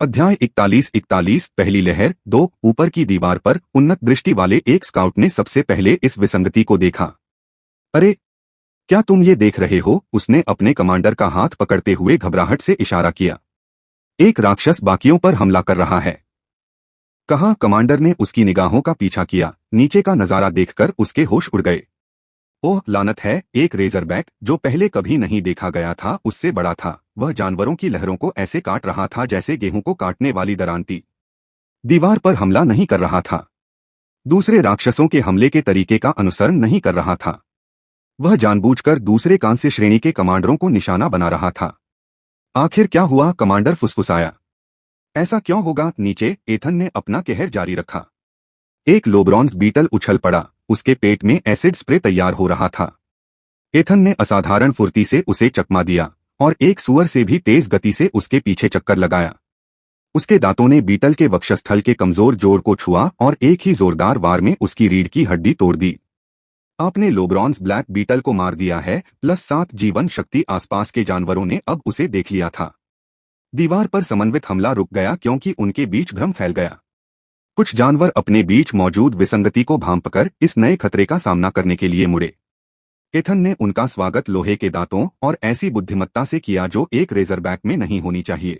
अध्याय 41 पहली लहर 2 ऊपर की दीवार पर उन्नत दृष्टि वाले एक स्काउट ने सबसे पहले इस विसंगति को देखा। अरे, क्या तुम ये देख रहे हो? उसने अपने कमांडर का हाथ पकड़ते हुए घबराहट से इशारा किया। एक राक्षस बाकियों पर हमला कर रहा है। कहाँ? कमांडर ने उसकी निगाहों का पीछा किया। नीचे का नजारा देखकर उसके होश उड़ गए। ओह लानत है! एक रेजरबैक जो पहले कभी नहीं देखा गया था उससे बड़ा था। वह जानवरों की लहरों को ऐसे काट रहा था जैसे गेहूं को काटने वाली दरांती। दीवार पर हमला नहीं कर रहा था। दूसरे राक्षसों के हमले के तरीके का अनुसरण नहीं कर रहा था। वह जानबूझकर दूसरे कांस्य श्रेणी के कमांडरों को निशाना बना रहा था। आखिर क्या हुआ? कमांडर फुसफुसाया। ऐसा क्यों होगा? नीचे एथन ने अपना कहर जारी रखा। एक लोब्रॉन्स बीटल उछल पड़ा। उसके पेट में एसिड स्प्रे तैयार हो रहा था। एथन ने असाधारण फुर्ती से उसे चकमा दिया और एक सुअर से भी तेज गति से उसके पीछे चक्कर लगाया। उसके दांतों ने बीटल के वक्षस्थल के कमजोर जोड़ को छुआ और एक ही जोरदार वार में उसकी रीढ़ की हड्डी तोड़ दी। आपने लोब्रॉन्स ब्लैक बीटल को मार दिया है, +7 जीवन शक्ति। आसपास के जानवरों ने अब उसे देख लिया था। दीवार पर समन्वित हमला रुक गया क्योंकि उनके बीच भ्रम फैल गया। कुछ जानवर अपने बीच मौजूद विसंगति को भांपकर इस नए खतरे का सामना करने के लिए मुड़े। एथन ने उनका स्वागत लोहे के दांतों और ऐसी बुद्धिमत्ता से किया जो एक रेजरबैक में नहीं होनी चाहिए।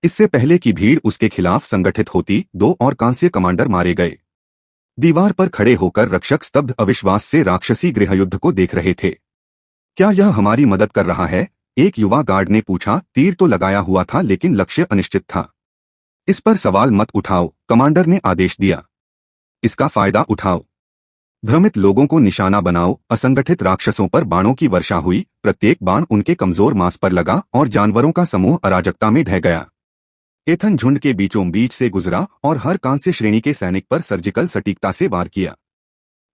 इससे पहले कि भीड़ उसके खिलाफ संगठित होती, 2 और कांस्य कमांडर मारे गए। दीवार पर खड़े होकर रक्षक स्तब्ध अविश्वास से राक्षसी गृहयुद्ध को देख रहे थे। क्या यह हमारी मदद कर रहा है? एक युवा गार्ड ने पूछा। तीर तो लगाया हुआ था लेकिन लक्ष्य अनिश्चित था। इस पर सवाल मत उठाओ, कमांडर ने आदेश दिया। इसका फायदा उठाओ। भ्रमित लोगों को निशाना बनाओ। असंगठित राक्षसों पर बाणों की वर्षा हुई। प्रत्येक बाण उनके कमजोर मांस पर लगा और जानवरों का समूह अराजकता में ढह गया। एथन झुंड के बीचों बीच से गुजरा और हर कांस्य श्रेणी के सैनिक पर सर्जिकल सटीकता से वार किया।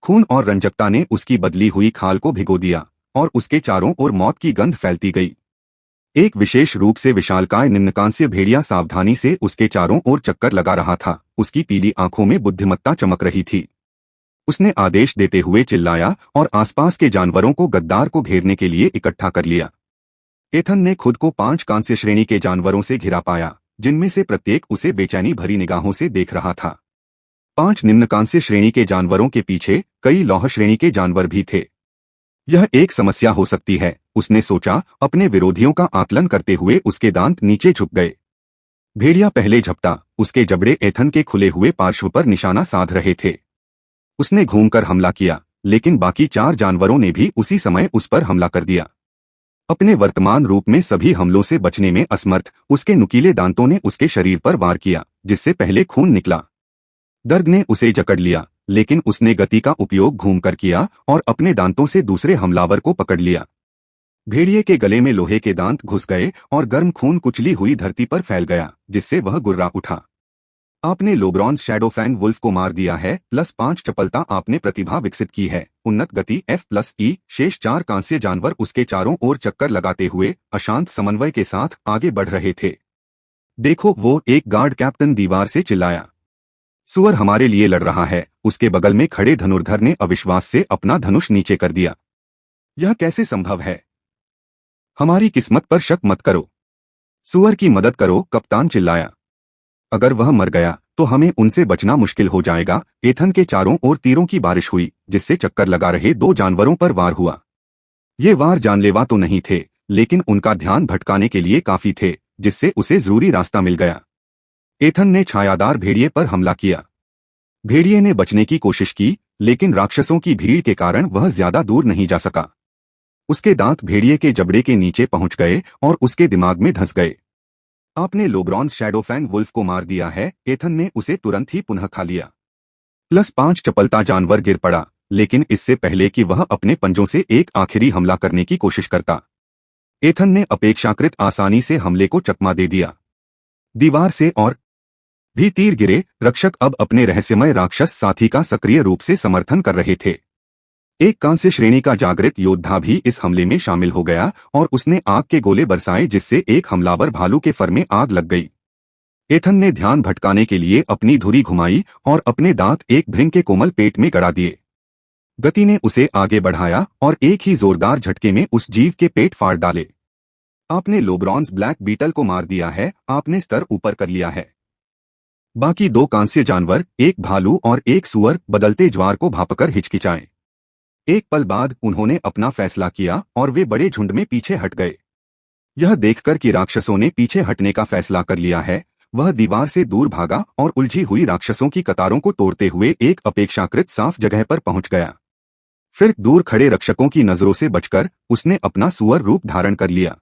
खून और रंजकता ने उसकी बदली हुई खाल को भिगो दिया और उसके चारों ओर मौत की गंध फैलती गई। एक विशेष रूप से विशालकाय निम्नकांस्य भेड़िया सावधानी से उसके चारों ओर चक्कर लगा रहा था। उसकी पीली आंखों में बुद्धिमत्ता चमक रही थी। उसने आदेश देते हुए चिल्लाया और आसपास के जानवरों को गद्दार को घेरने के लिए इकट्ठा कर लिया। एथन ने खुद को 5 कांस्य श्रेणी के जानवरों से घिरा पाया, जिनमें से प्रत्येक उसे बेचैनी भरी निगाहों से देख रहा था। 5 निम्न कांस्य श्रेणी के जानवरों के पीछे कई लौह श्रेणी के जानवर भी थे। यह एक समस्या हो सकती है, उसने सोचा। अपने विरोधियों का आकलन करते हुए उसके दांत नीचे झुक गए। भेड़िया पहले झपटा। उसके जबड़े एथन के खुले हुए पार्श्व पर निशाना साध रहे थे। उसने घूमकर हमला किया, लेकिन बाकी 4 जानवरों ने भी उसी समय उस पर हमला कर दिया। अपने वर्तमान रूप में सभी हमलों से बचने में असमर्थ, उसके नुकीले दांतों ने उसके शरीर पर वार किया, जिससे पहले खून निकला। दर्द ने उसे जकड़ लिया, लेकिन उसने गति का उपयोग घूमकर किया और अपने दांतों से दूसरे हमलावर को पकड़ लिया। भेड़िए के गले में लोहे के दांत घुस गए और गर्म खून कुचली हुई धरती पर फैल गया, जिससे वह गुर्रा उठा। आपने लोब्रॉन्स शैडोफैंग वुल्फ को मार दिया है, +5 चपलता। आपने प्रतिभा विकसित की है, उन्नत गति F+E। शेष 4 कांस्य जानवर उसके चारों ओर चक्कर लगाते हुए अशांत समन्वय के साथ आगे बढ़ रहे थे। देखो वो, एक गार्ड कैप्टन दीवार से चिल्लाया। सुअर हमारे लिए लड़ रहा है। उसके बगल में खड़े धनुर्धर ने अविश्वास से अपना धनुष नीचे कर दिया। यह कैसे संभव है? हमारी किस्मत पर शक मत करो, सुअर की मदद करो, कप्तान चिल्लाया। अगर वह मर गया तो हमें उनसे बचना मुश्किल हो जाएगा। एथन के चारों ओर तीरों की बारिश हुई, जिससे चक्कर लगा रहे 2 जानवरों पर वार हुआ। ये वार जानलेवा तो नहीं थे, लेकिन उनका ध्यान भटकाने के लिए काफी थे, जिससे उसे जरूरी रास्ता मिल गया। एथन ने छायादार भेड़िए पर हमला किया। भेड़िए ने बचने की कोशिश की, लेकिन राक्षसों की भीड़ के कारण वह ज्यादा दूर नहीं जा सका। उसके दांत भेड़िए के जबड़े के नीचे पहुंच गए और उसके दिमाग में धंस गए। आपने लोब्रॉन्स शैडोफैंग वुल्फ को मार दिया है। एथन ने उसे तुरंत ही पुनः खा लिया। +5 चपलता। जानवर गिर पड़ा, लेकिन इससे पहले कि वह अपने पंजों से एक आखिरी हमला करने की कोशिश करता, एथन ने अपेक्षाकृत आसानी से हमले को चकमा दे दिया। दीवार से और भी तीर गिरे। रक्षक अब अपने रहस्यमय राक्षस साथी का सक्रिय रूप से समर्थन कर रहे थे। एक कांस्य श्रेणी का जागृत योद्धा भी इस हमले में शामिल हो गया और उसने आग के गोले बरसाए, जिससे एक हमलावर भालू के फर में आग लग गई। एथन ने ध्यान भटकाने के लिए अपनी धुरी घुमाई और अपने दांत एक भृंग के कोमल पेट में गड़ा दिए। गति ने उसे आगे बढ़ाया और एक ही जोरदार झटके में उस जीव के पेट फाड़ डाले। आपने लोब्रॉन्स ब्लैक बीटल को मार दिया है, आपने स्तर ऊपर कर लिया है। बाकी दो कांस्य जानवर, एक भालू और एक सुअर, बदलते ज्वार को भापकर हिचकिचाए। एक पल बाद उन्होंने अपना फैसला किया और वे बड़े झुंड में पीछे हट गए। यह देखकर कि राक्षसों ने पीछे हटने का फैसला कर लिया है, वह दीवार से दूर भागा और उलझी हुई राक्षसों की कतारों को तोड़ते हुए एक अपेक्षाकृत साफ जगह पर पहुंच गया। फिर दूर खड़े रक्षकों की नजरों से बचकर उसने अपना सुअर रूप धारण कर लिया।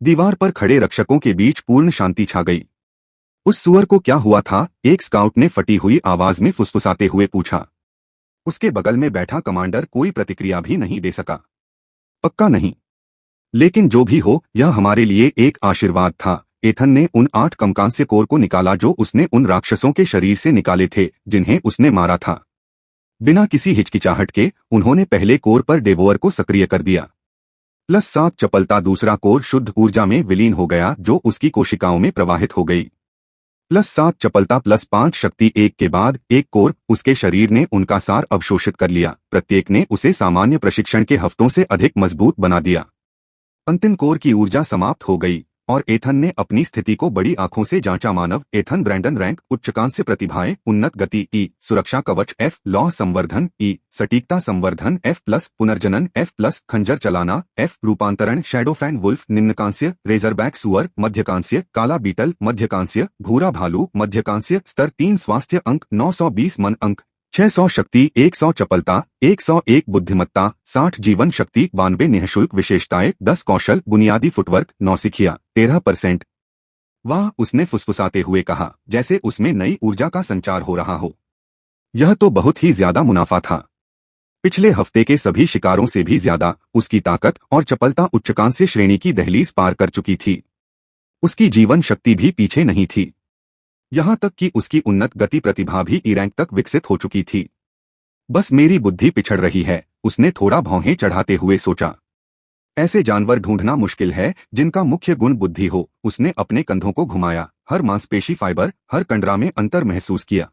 दीवार पर खड़े रक्षकों के बीच पूर्ण शांति छा गई। उस सुअर को क्या हुआ था? एक स्काउट ने फटी हुई आवाज में फुसफुसाते हुए पूछा। उसके बगल में बैठा कमांडर कोई प्रतिक्रिया भी नहीं दे सका। पक्का नहीं, लेकिन जो भी हो, यह हमारे लिए एक आशीर्वाद था। एथन ने उन 8 कमकांस्य कोर को निकाला जो उसने उन राक्षसों के शरीर से निकाले थे जिन्हें उसने मारा था। बिना किसी हिचकिचाहट के उन्होंने पहले कोर पर डेवोअर को सक्रिय कर दिया। +7 चपलता दूसरा कोर शुद्ध ऊर्जा में विलीन हो गया जो उसकी कोशिकाओं में प्रवाहित हो गई। +7 चपलता +5 शक्ति एक के बाद एक कोर उसके शरीर ने उनका सार अवशोषित कर लिया। प्रत्येक ने उसे सामान्य प्रशिक्षण के हफ्तों से अधिक मजबूत बना दिया। अंतिम कोर की ऊर्जा समाप्त हो गई और एथन ने अपनी स्थिति को बड़ी आंखों से जांचा। मानव एथन ब्रैंडन रैंक उच्चकांस्य प्रतिभाएं उन्नत गति ई, सुरक्षा कवच F, लौह संवर्धन ई, सटीकता संवर्धन F+, पुनर्जनन F+, खंजर चलाना F, रूपांतरण शैडोफैन वुल्फ निम्नकांस्य, रेजरबैक सुअर मध्यकांस्य, काला बीटल मध्यकांस्य, भूरा भालू मध्यकांस्य, स्तर 3 स्वास्थ्य अंक 920 मन अंक 600 शक्ति 100 चपलता 101 बुद्धिमत्ता 60 जीवन शक्ति 92 निःशुल्क विशेषताएं 10 कौशल बुनियादी फुटवर्क नौसिखिया 13%। वाह, उसने फुसफुसाते हुए कहा, जैसे उसमें नई ऊर्जा का संचार हो रहा हो। यह तो बहुत ही ज्यादा मुनाफा था। पिछले हफ्ते के सभी शिकारों से भी ज्यादा उसकी ताकत और चपलता उच्चकांस्य श्रेणी की दहलीज पार कर चुकी थी। उसकी जीवन शक्ति भी पीछे नहीं थी। यहां तक कि उसकी उन्नत गति प्रतिभा भी ई रैंक तक विकसित हो चुकी थी। बस मेरी बुद्धि पिछड़ रही है, उसने थोड़ा भौहें चढ़ाते हुए सोचा। ऐसे जानवर ढूंढना मुश्किल है जिनका मुख्य गुण बुद्धि हो। उसने अपने कंधों को घुमाया, हर मांसपेशी फाइबर, हर कंडरा में अंतर महसूस किया।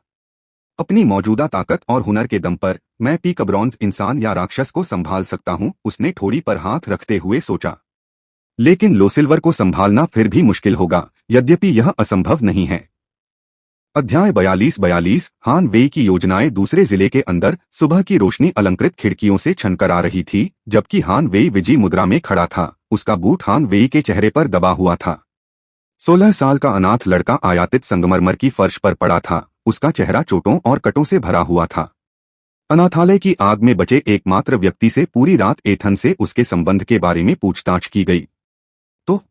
अपनी मौजूदा ताकत और हुनर के दम पर मैं पीक ब्रॉन्ज इंसान या राक्षस को संभाल सकता हूं, उसने ठोड़ी पर हाथ रखते हुए सोचा। लेकिन लोसिल्वर को संभालना फिर भी मुश्किल होगा, यद्यपि यह असंभव नहीं है। अध्याय 42 हान वेई की योजनाएं। दूसरे जिले के अंदर सुबह की रोशनी अलंकृत खिड़कियों से छनकर आ रही थी, जबकि हान वेई विजयी मुद्रा में खड़ा था। उसका बूट हान वेई के चेहरे पर दबा हुआ था। 16 साल का अनाथ लड़का आयातित संगमरमर की फर्श पर पड़ा था। उसका चेहरा चोटों और कटों से भरा हुआ था। अनाथालय की आग में बचे एकमात्र व्यक्ति से पूरी रात एथन से उसके संबंध के बारे में पूछताछ की गई। तो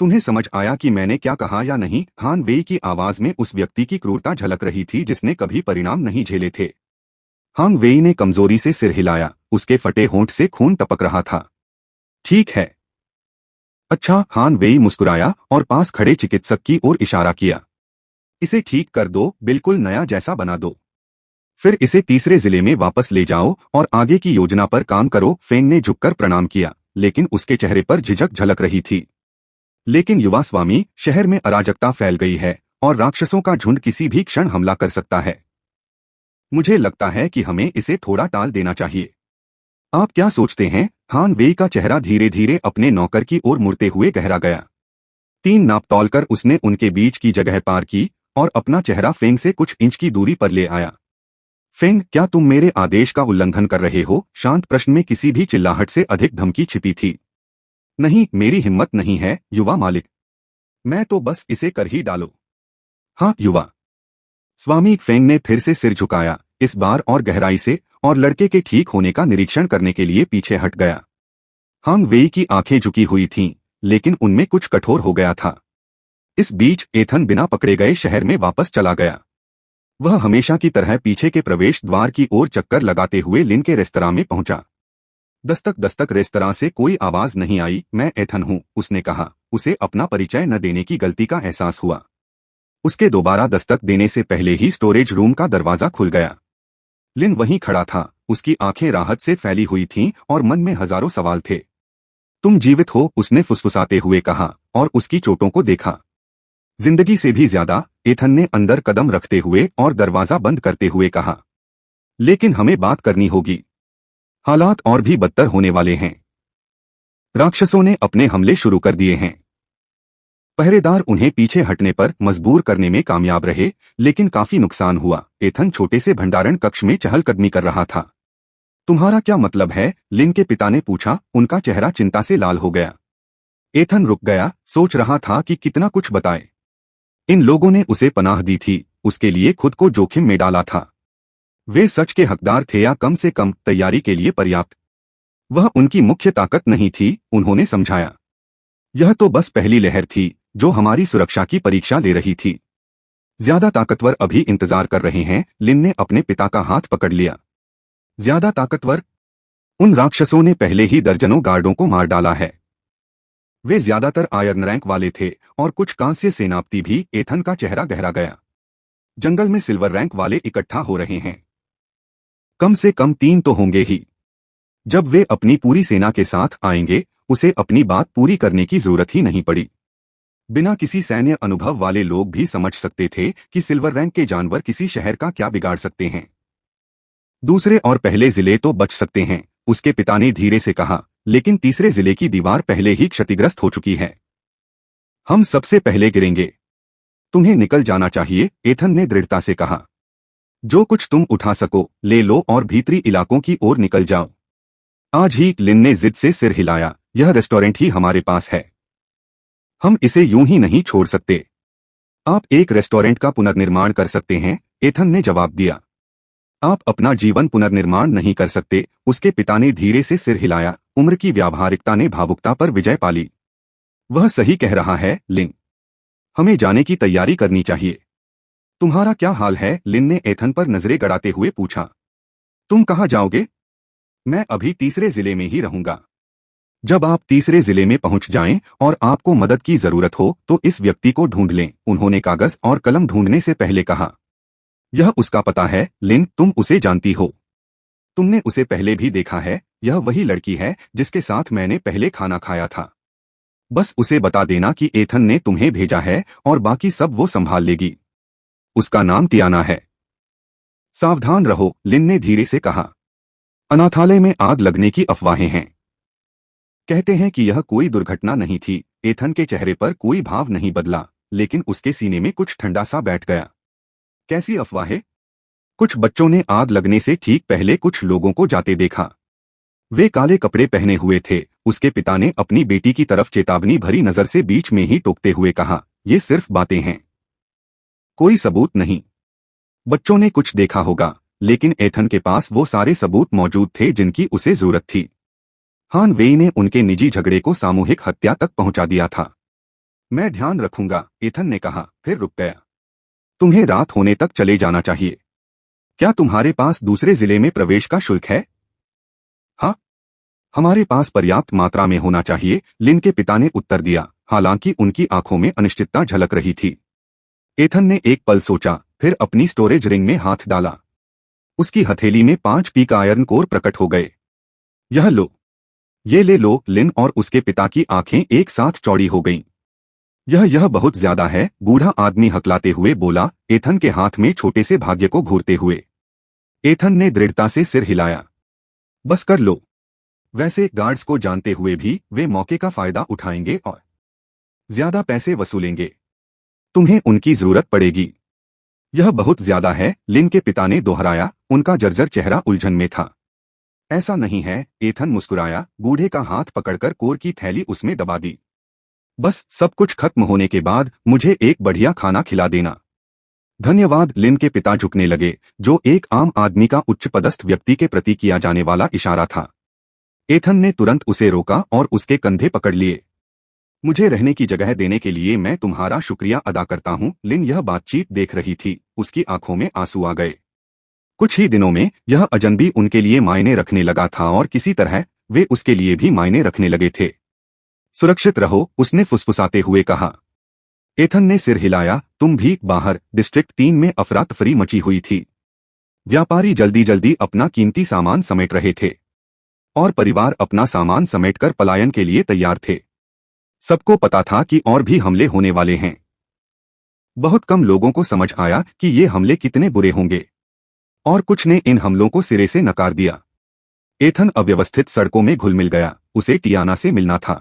तुम्हें समझ आया कि मैंने क्या कहा या नहीं? हान वेई की आवाज में उस व्यक्ति की क्रूरता झलक रही थी जिसने कभी परिणाम नहीं झेले थे। हान वेई ने कमजोरी से सिर हिलाया, उसके फटे होंठ से खून टपक रहा था। ठीक है। अच्छा, हान वेई मुस्कुराया और पास खड़े चिकित्सक की ओर इशारा किया। इसे ठीक कर दो, बिल्कुल नया जैसा बना दो। फिर इसे तीसरे जिले में वापस ले जाओ और आगे की योजना पर काम करो। फेंग ने झुककर प्रणाम किया, लेकिन उसके चेहरे पर झिझक झलक रही थी। लेकिन युवा स्वामी, शहर में अराजकता फैल गई है और राक्षसों का झुंड किसी भी क्षण हमला कर सकता है। मुझे लगता है कि हमें इसे थोड़ा टाल देना चाहिए। आप क्या सोचते हैं? हान वेई का चेहरा धीरे धीरे अपने नौकर की ओर मुड़ते हुए गहरा गया। 3 नाप तौलकर उसने उनके बीच की जगह पार की और अपना चेहरा फेंग से कुछ इंच की दूरी पर ले आया। फेंग, क्या तुम मेरे आदेश का उल्लंघन कर रहे हो? शांत प्रश्न में किसी भी चिल्लाहट से अधिक धमकी छिपी थी। नहीं, मेरी हिम्मत नहीं है युवा मालिक। मैं तो बस इसे कर ही डालो। हाँ युवा स्वामी। फेंग ने फिर से सिर झुकाया, इस बार और गहराई से, और लड़के के ठीक होने का निरीक्षण करने के लिए पीछे हट गया। हांग वेई की आंखें झुकी हुई थीं, लेकिन उनमें कुछ कठोर हो गया था। इस बीच एथन बिना पकड़े गए शहर में वापस चला गया। वह हमेशा की तरह पीछे के प्रवेश द्वार की ओर चक्कर लगाते हुए लिन के रेस्तरां में पहुंचा। दस्तक दस्तक। रेस्तरां से कोई आवाज नहीं आई। मैं एथन हूं, उसने कहा। उसे अपना परिचय न देने की गलती का एहसास हुआ। उसके दोबारा दस्तक देने से पहले ही स्टोरेज रूम का दरवाजा खुल गया। लिन वहीं खड़ा था, उसकी आंखें राहत से फैली हुई थीं और मन में हजारों सवाल थे। तुम जीवित हो, उसने फुसफुसाते हुए कहा और उसकी चोटों को देखा। जिंदगी से भी ज्यादा, एथन ने अंदर कदम रखते हुए और दरवाजा बंद करते हुए कहा। लेकिन हमें बात करनी होगी। हालात और भी बदतर होने वाले हैं। राक्षसों ने अपने हमले शुरू कर दिए हैं। पहरेदार उन्हें पीछे हटने पर मजबूर करने में कामयाब रहे, लेकिन काफी नुकसान हुआ। एथन छोटे से भंडारण कक्ष में चहलकदमी कर रहा था। तुम्हारा क्या मतलब है? लिन के पिता ने पूछा। उनका चेहरा चिंता से लाल हो गया। एथन रुक गया, सोच रहा था कि कितना कुछ बताए। इन लोगों ने उसे पनाह दी थी, उसके लिए खुद को जोखिम में डाला था। वे सच के हकदार थे या कम से कम तैयारी के लिए पर्याप्त? वह उनकी मुख्य ताकत नहीं थी, उन्होंने समझाया। यह तो बस पहली लहर थी जो हमारी सुरक्षा की परीक्षा ले रही थी। ज्यादा ताकतवर अभी इंतजार कर रहे हैं। लिन ने अपने पिता का हाथ पकड़ लिया। ज्यादा ताकतवर? उन राक्षसों ने पहले ही दर्जनों गार्डों को मार डाला है। वे ज्यादातर आयरन रैंक वाले थे और कुछ कांस्य सेनापति भी। एथन का चेहरा गहरा गया। जंगल में सिल्वर रैंक वाले इकट्ठा हो रहे हैं। कम से कम 3 तो होंगे ही। जब वे अपनी पूरी सेना के साथ आएंगे, उसे अपनी बात पूरी करने की जरूरत ही नहीं पड़ी। बिना किसी सैन्य अनुभव वाले लोग भी समझ सकते थे कि सिल्वर रैंक के जानवर किसी शहर का क्या बिगाड़ सकते हैं। दूसरे और पहले जिले तो बच सकते हैं, उसके पिता ने धीरे से कहा, लेकिन तीसरे जिले की दीवार पहले ही क्षतिग्रस्त हो चुकी है। हम सबसे पहले गिरेंगे। तुम्हें निकल जाना चाहिए, एथन ने दृढ़ता से कहा। जो कुछ तुम उठा सको ले लो और भीतरी इलाकों की ओर निकल जाओ। आज ही। लिन ने जिद से सिर हिलाया। यह रेस्टोरेंट ही हमारे पास है, हम इसे यूं ही नहीं छोड़ सकते। आप एक रेस्टोरेंट का पुनर्निर्माण कर सकते हैं, एथन ने जवाब दिया। आप अपना जीवन पुनर्निर्माण नहीं कर सकते, उसके पिता ने धीरे से सिर हिलाया। उम्र की व्यावहारिकता ने भावुकता पर विजय पा ली। वह सही कह रहा है लिन, हमें जाने की तैयारी करनी चाहिए। तुम्हारा क्या हाल है? लिन ने एथन पर नजरें गड़ाते हुए पूछा। तुम कहाँ जाओगे? मैं अभी तीसरे जिले में ही रहूंगा। जब आप तीसरे जिले में पहुंच जाएं और आपको मदद की जरूरत हो तो इस व्यक्ति को ढूंढ लें, उन्होंने कागज और कलम ढूंढने से पहले कहा। यह उसका पता है लिन, तुम उसे जानती हो। तुमने उसे पहले भी देखा है। यह वही लड़की है जिसके साथ मैंने पहले खाना खाया था। बस उसे बता देना कि एथन ने तुम्हें भेजा है और बाकी सब वो संभाल लेगी। उसका नाम टियाना है। सावधान रहो, लिन ने धीरे से कहा। अनाथालय में आग लगने की अफवाहें हैं। कहते हैं कि यह कोई दुर्घटना नहीं थी। एथन के चेहरे पर कोई भाव नहीं बदला, लेकिन उसके सीने में कुछ ठंडा सा बैठ गया। कैसी अफवाहें? कुछ बच्चों ने आग लगने से ठीक पहले कुछ लोगों को जाते देखा। वे काले कपड़े पहने हुए थे। उसके पिता ने अपनी बेटी की तरफ चेतावनी भरी नजर से बीच में ही टोकते हुए कहा, ये सिर्फ बातें हैं, कोई सबूत नहीं। बच्चों ने कुछ देखा होगा, लेकिन एथन के पास वो सारे सबूत मौजूद थे जिनकी उसे जरूरत थी। हान वेई ने उनके निजी झगड़े को सामूहिक हत्या तक पहुंचा दिया था। मैं ध्यान रखूंगा, एथन ने कहा, फिर रुक गया। तुम्हें रात होने तक चले जाना चाहिए। क्या तुम्हारे पास दूसरे जिले में प्रवेश का शुल्क है? हाँ, हमारे पास पर्याप्त मात्रा में होना चाहिए, लिन के पिता ने उत्तर दिया, हालांकि उनकी आंखों में अनिश्चितता झलक रही थी। एथन ने एक पल सोचा, फिर अपनी स्टोरेज रिंग में हाथ डाला। उसकी हथेली में 5 पीक आयरन कोर प्रकट हो गए। यह लो, ये ले लो। लिन और उसके पिता की आंखें एक साथ चौड़ी हो गईं। यह बहुत ज्यादा है, बूढ़ा आदमी हकलाते हुए बोला, एथन के हाथ में छोटे से भाग्य को घूरते हुए। एथन ने दृढ़ता से सिर हिलाया। बस कर लो। वैसे गार्ड्स को जानते हुए भी वे मौके का फायदा उठाएंगे और ज्यादा पैसे वसूलेंगे। तुम्हें उनकी जरूरत पड़ेगी। यह बहुत ज्यादा है, लिन के पिता ने दोहराया। उनका जर्जर चेहरा उलझन में था। ऐसा नहीं है, एथन मुस्कुराया। बूढ़े का हाथ पकड़कर कोर की थैली उसमें दबा दी। बस सब कुछ खत्म होने के बाद मुझे एक बढ़िया खाना खिला देना। धन्यवाद। लिन के पिता झुकने लगे, जो एक आम आदमी का उच्च पदस्थ व्यक्ति के प्रति किया जाने वाला इशारा था। एथन ने तुरंत उसे रोका और उसके कंधे पकड़ लिए। मुझे रहने की जगह देने के लिए मैं तुम्हारा शुक्रिया अदा करता हूँ। लिन यह बातचीत देख रही थी, उसकी आंखों में आंसू आ गए। कुछ ही दिनों में यह अजनबी उनके लिए मायने रखने लगा था और किसी तरह वे उसके लिए भी मायने रखने लगे थे। सुरक्षित रहो, उसने फुसफुसाते हुए कहा। एथन ने सिर हिलाया। तुम भी बाहर। डिस्ट्रिक्ट 3 में अफरा तफरी मची हुई थी। व्यापारी जल्दी जल्दी अपना कीमती सामान समेट रहे थे और परिवार अपना सामान समेटकर पलायन के लिए तैयार थे। सबको पता था कि और भी हमले होने वाले हैं। बहुत कम लोगों को समझ आया कि ये हमले कितने बुरे होंगे, और कुछ ने इन हमलों को सिरे से नकार दिया। एथन अव्यवस्थित सड़कों में घुल मिल गया, उसे टियाना से मिलना था।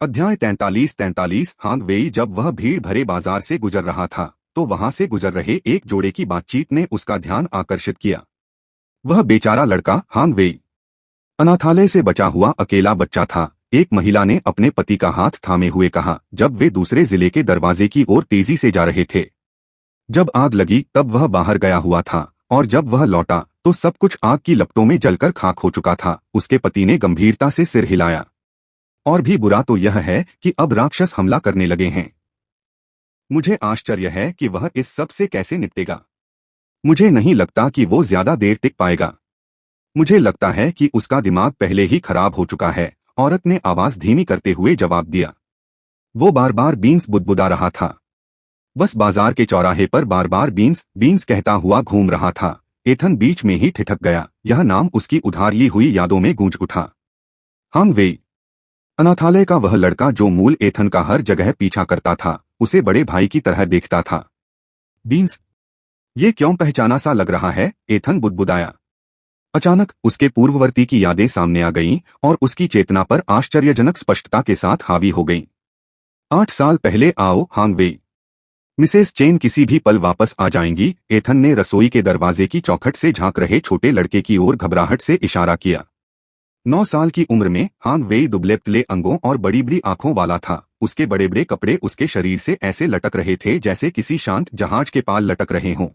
अध्याय 43 हांग वेई जब वह भीड़ भरे बाजार से गुजर रहा था तो वहां से गुजर रहे एक जोड़े की बातचीत ने उसका ध्यान आकर्षित किया। वह बेचारा लड़का हांग वेई अनाथालय से बचा हुआ अकेला बच्चा था। एक महिला ने अपने पति का हाथ थामे हुए कहा जब वे दूसरे जिले के दरवाजे की ओर तेजी से जा रहे थे। जब आग लगी तब वह बाहर गया हुआ था और जब वह लौटा तो सब कुछ आग की लपटों में जलकर खाक हो चुका था। उसके पति ने गंभीरता से सिर हिलाया। और भी बुरा तो यह है कि अब राक्षस हमला करने लगे हैं। मुझे आश्चर्य है कि वह इस सब से कैसे निपटेगा। मुझे नहीं लगता कि वो ज्यादा देर टिक पाएगा। मुझे लगता है कि उसका दिमाग पहले ही खराब हो चुका है। औरत ने आवाज धीमी करते हुए जवाब दिया। वो बार बार बीन्स बुदबुदा रहा था। बस बाजार के चौराहे पर बार बार बीन्स बीन्स कहता हुआ घूम रहा था। एथन बीच में ही ठिठक गया। यह नाम उसकी उधार ली हुई यादों में गूंज उठा। हांग वेई, अनाथालय का वह लड़का जो मूल एथन का हर जगह पीछा करता था, उसे बड़े भाई की तरह देखता था। बीन्स, ये क्यों पहचाना सा लग रहा है? एथन बुदबुदाया। अचानक उसके पूर्ववर्ती की यादें सामने आ गईं और उसकी चेतना पर आश्चर्यजनक स्पष्टता के साथ हावी हो गईं। 8 साल पहले आओ हांग वेई। मिसेस चेन किसी भी पल वापस आ जाएंगी। एथन ने रसोई के दरवाजे की चौखट से झांक रहे छोटे लड़के की ओर घबराहट से इशारा किया। 9 साल की उम्र में हांग वेई दुबले पतले अंगों और बड़ी बड़ी आंखों वाला था। उसके बड़े बड़े कपड़े उसके शरीर से ऐसे लटक रहे थे जैसे किसी शांत जहाज के पाल लटक रहे हों।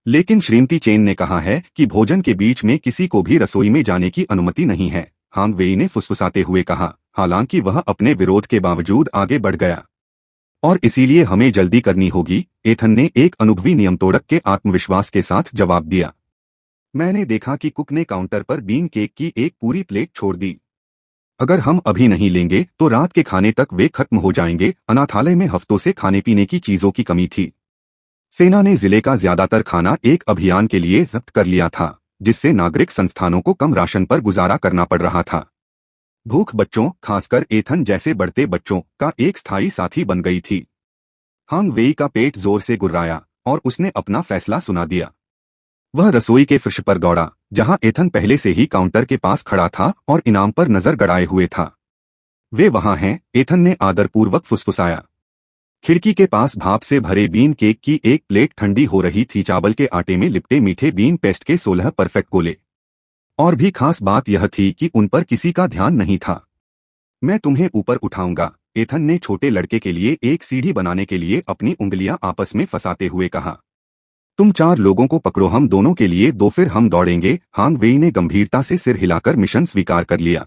लेकिन श्रीमती चेन ने कहा है कि भोजन के बीच में किसी को भी रसोई में जाने की अनुमति नहीं है, हांग वेई ने फुसफुसाते हुए कहा। हालांकि वह अपने विरोध के बावजूद आगे बढ़ गया। और इसीलिए हमें जल्दी करनी होगी, एथन ने एक अनुभवी नियमतोड़क के आत्मविश्वास के साथ जवाब दिया। मैंने देखा कि कुक ने काउंटर पर बीन केक की एक पूरी प्लेट छोड़ दी। अगर हम अभी नहीं लेंगे तो रात के खाने तक वे खत्म हो जाएंगे। अनाथालय में हफ्तों से खाने पीने की चीजों की कमी थी। सेना ने जिले का ज्यादातर खाना एक अभियान के लिए जब्त कर लिया था, जिससे नागरिक संस्थानों को कम राशन पर गुजारा करना पड़ रहा था। भूख बच्चों, खासकर एथन जैसे बढ़ते बच्चों, का एक स्थायी साथी बन गई थी। हांग वेई का पेट जोर से गुर्राया और उसने अपना फैसला सुना दिया। वह रसोई के फर्श पर दौड़ा, जहां एथन पहले से ही काउंटर के पास खड़ा था और इनाम पर नजर गड़ाए हुए था। वे वहां हैं, एथन ने आदरपूर्वक फुसफुसाया। खिड़की के पास भाप से भरे बीन केक की एक प्लेट ठंडी हो रही थी। चावल के आटे में लिपटे मीठे बीन पेस्ट के 16 परफेक्ट गोले। और भी खास बात यह थी कि उन पर किसी का ध्यान नहीं था। मैं तुम्हें ऊपर उठाऊंगा, एथन ने छोटे लड़के के लिए एक सीढ़ी बनाने के लिए अपनी उंगलियां आपस में फंसाते हुए कहा। तुम 4 लोगों को पकड़ो, हम दोनों के लिए 2, फिर हम दौड़ेंगे। हांग वेई ने गंभीरता से सिर हिलाकर मिशन स्वीकार कर लिया।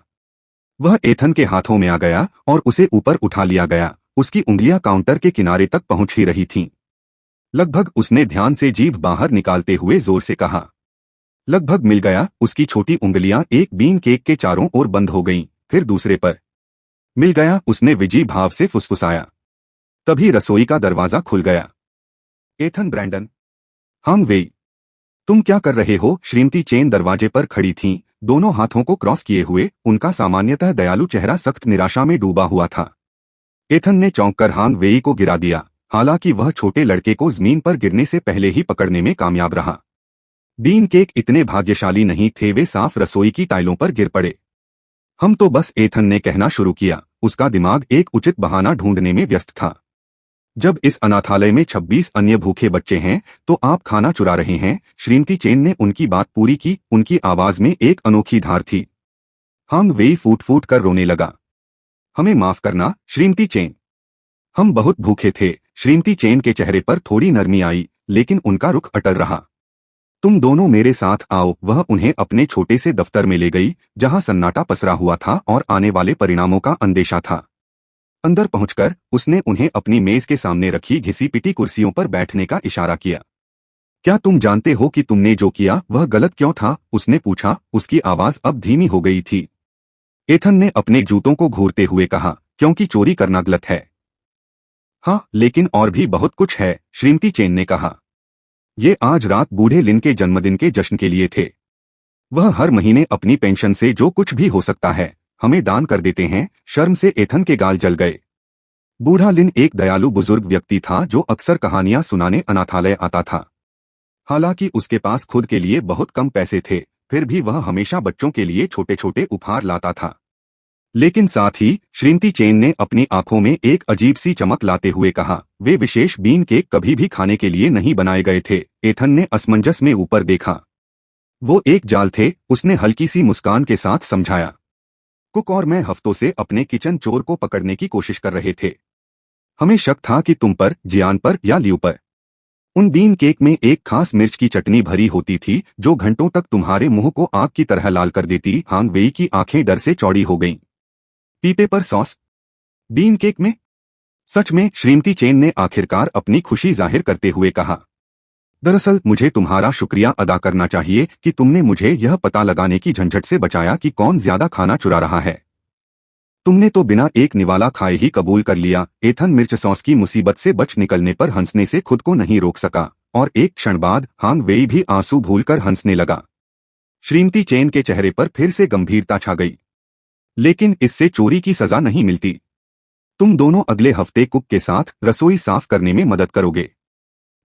वह एथन के हाथों में आ गया और उसे ऊपर उठा लिया गया। उसकी उंगलियां काउंटर के किनारे तक पहुंच ही रही थीं। लगभग, उसने ध्यान से जीभ बाहर निकालते हुए जोर से कहा। लगभग मिल गया। उसकी छोटी उंगलियां एक बीन केक के चारों ओर बंद हो गईं, फिर दूसरे पर। मिल गया, उसने विजयी भाव से फुसफुसाया। तभी रसोई का दरवाजा खुल गया। एथन, ब्रैंडन, हांग वेई, तुम क्या कर रहे हो? श्रीमती चेन दरवाजे पर खड़ी थीं, दोनों हाथों को क्रॉस किए हुए। उनका सामान्यतः दयालु चेहरा सख्त निराशा में डूबा हुआ था। एथन ने चौंककर हांग वेई को गिरा दिया, हालांकि वह छोटे लड़के को जमीन पर गिरने से पहले ही पकड़ने में कामयाब रहा। बीन केक इतने भाग्यशाली नहीं थे, वे साफ रसोई की टाइलों पर गिर पड़े। हम तो बस, एथन ने कहना शुरू किया। उसका दिमाग एक उचित बहाना ढूंढने में व्यस्त था। जब इस अनाथालय में 26 अन्य भूखे बच्चे हैं तो आप खाना चुरा रहे हैं। श्रीमती चेन ने उनकी बात पूरी की। उनकी आवाज में एक अनोखी धार थी। हांग वेई फूट फूट कर रोने लगा। हमें माफ करना श्रीमती चेन, हम बहुत भूखे थे। श्रीमती चेन के चेहरे पर थोड़ी नरमी आई, लेकिन उनका रुख अटल रहा। तुम दोनों मेरे साथ आओ। वह उन्हें अपने छोटे से दफ्तर में ले गई, जहां सन्नाटा पसरा हुआ था और आने वाले परिणामों का अंदेशा था। अंदर पहुंचकर उसने उन्हें अपनी मेज के सामने रखी घिसी पिटी कुर्सियों पर बैठने का इशारा किया। क्या तुम जानते हो कि तुमने जो किया वह गलत क्यों था? उसने पूछा। उसकी आवाज अब धीमी हो गई थी। एथन ने अपने जूतों को घूरते हुए कहा, क्योंकि चोरी करना गलत है। हाँ, लेकिन और भी बहुत कुछ है, श्रीमती चेन ने कहा। ये आज रात बूढ़े लिन के जन्मदिन के जश्न के लिए थे। वह हर महीने अपनी पेंशन से जो कुछ भी हो सकता है हमें दान कर देते हैं। शर्म से एथन के गाल जल गए। बूढ़ा लिन एक दयालु बुजुर्ग व्यक्ति था जो अक्सर कहानियां सुनाने अनाथालय आता था। हालांकि उसके पास खुद के लिए बहुत कम पैसे थे, फिर भी वह हमेशा बच्चों के लिए छोटे छोटे उपहार लाता था। लेकिन साथ ही श्रीमती चेन ने अपनी आंखों में एक अजीब सी चमक लाते हुए कहा, वे विशेष बीन केक कभी भी खाने के लिए नहीं बनाए गए थे। एथन ने असमंजस में ऊपर देखा। वो एक जाल थे, उसने हल्की सी मुस्कान के साथ समझाया। कुक और मैं हफ्तों से अपने किचन चोर को पकड़ने की कोशिश कर रहे थे। हमें शक था कि तुम पर, जियान पर या लियू पर। उन बीन केक में एक खास मिर्च की चटनी भरी होती थी जो घंटों तक तुम्हारे मुंह को आग की तरह लाल कर देती। हांग वेई की आंखें डर से चौड़ी हो गईं। पीपे पर सॉस बीन केक में? सच में? श्रीमती चेन ने आखिरकार अपनी खुशी जाहिर करते हुए कहा। दरअसल मुझे तुम्हारा शुक्रिया अदा करना चाहिए कि तुमने मुझे यह पता लगाने की झंझट से बचाया कि कौन ज्यादा खाना चुरा रहा है। तुमने तो बिना एक निवाला खाए ही कबूल कर लिया। एथन मिर्च सॉस की मुसीबत से बच निकलने पर हंसने से खुद को नहीं रोक सका और एक क्षण बाद हांग वेई भी आंसू भूलकर हंसने लगा। श्रीमती चेन के चेहरे पर फिर से गंभीरता छा गई। लेकिन इससे चोरी की सजा नहीं मिलती। तुम दोनों अगले हफ्ते कुक के साथ रसोई साफ करने में मदद करोगे।